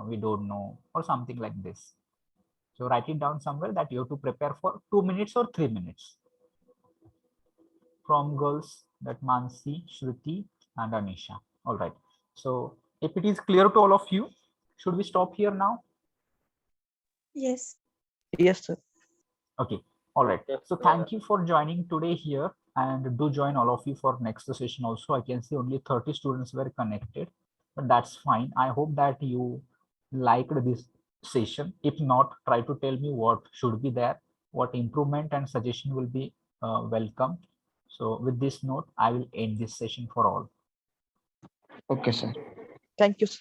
we don't know, or something like this. So write it down somewhere that you have to prepare for 2 minutes or 3 minutes. From girls, that Mansi, Shruti, and Anisha. All right. So if it is clear to all of you, should we stop here now? Yes. Yes, sir. Okay. All right. So thank you for joining today here, and do join all of you for next session also. I can see only 30 students were connected, but that's fine. I hope that you liked this session. If not, try to tell me what should be there, what improvement and suggestion will be welcome. So with this note, I will end this session for all. Okay, sir. Thank you, sir.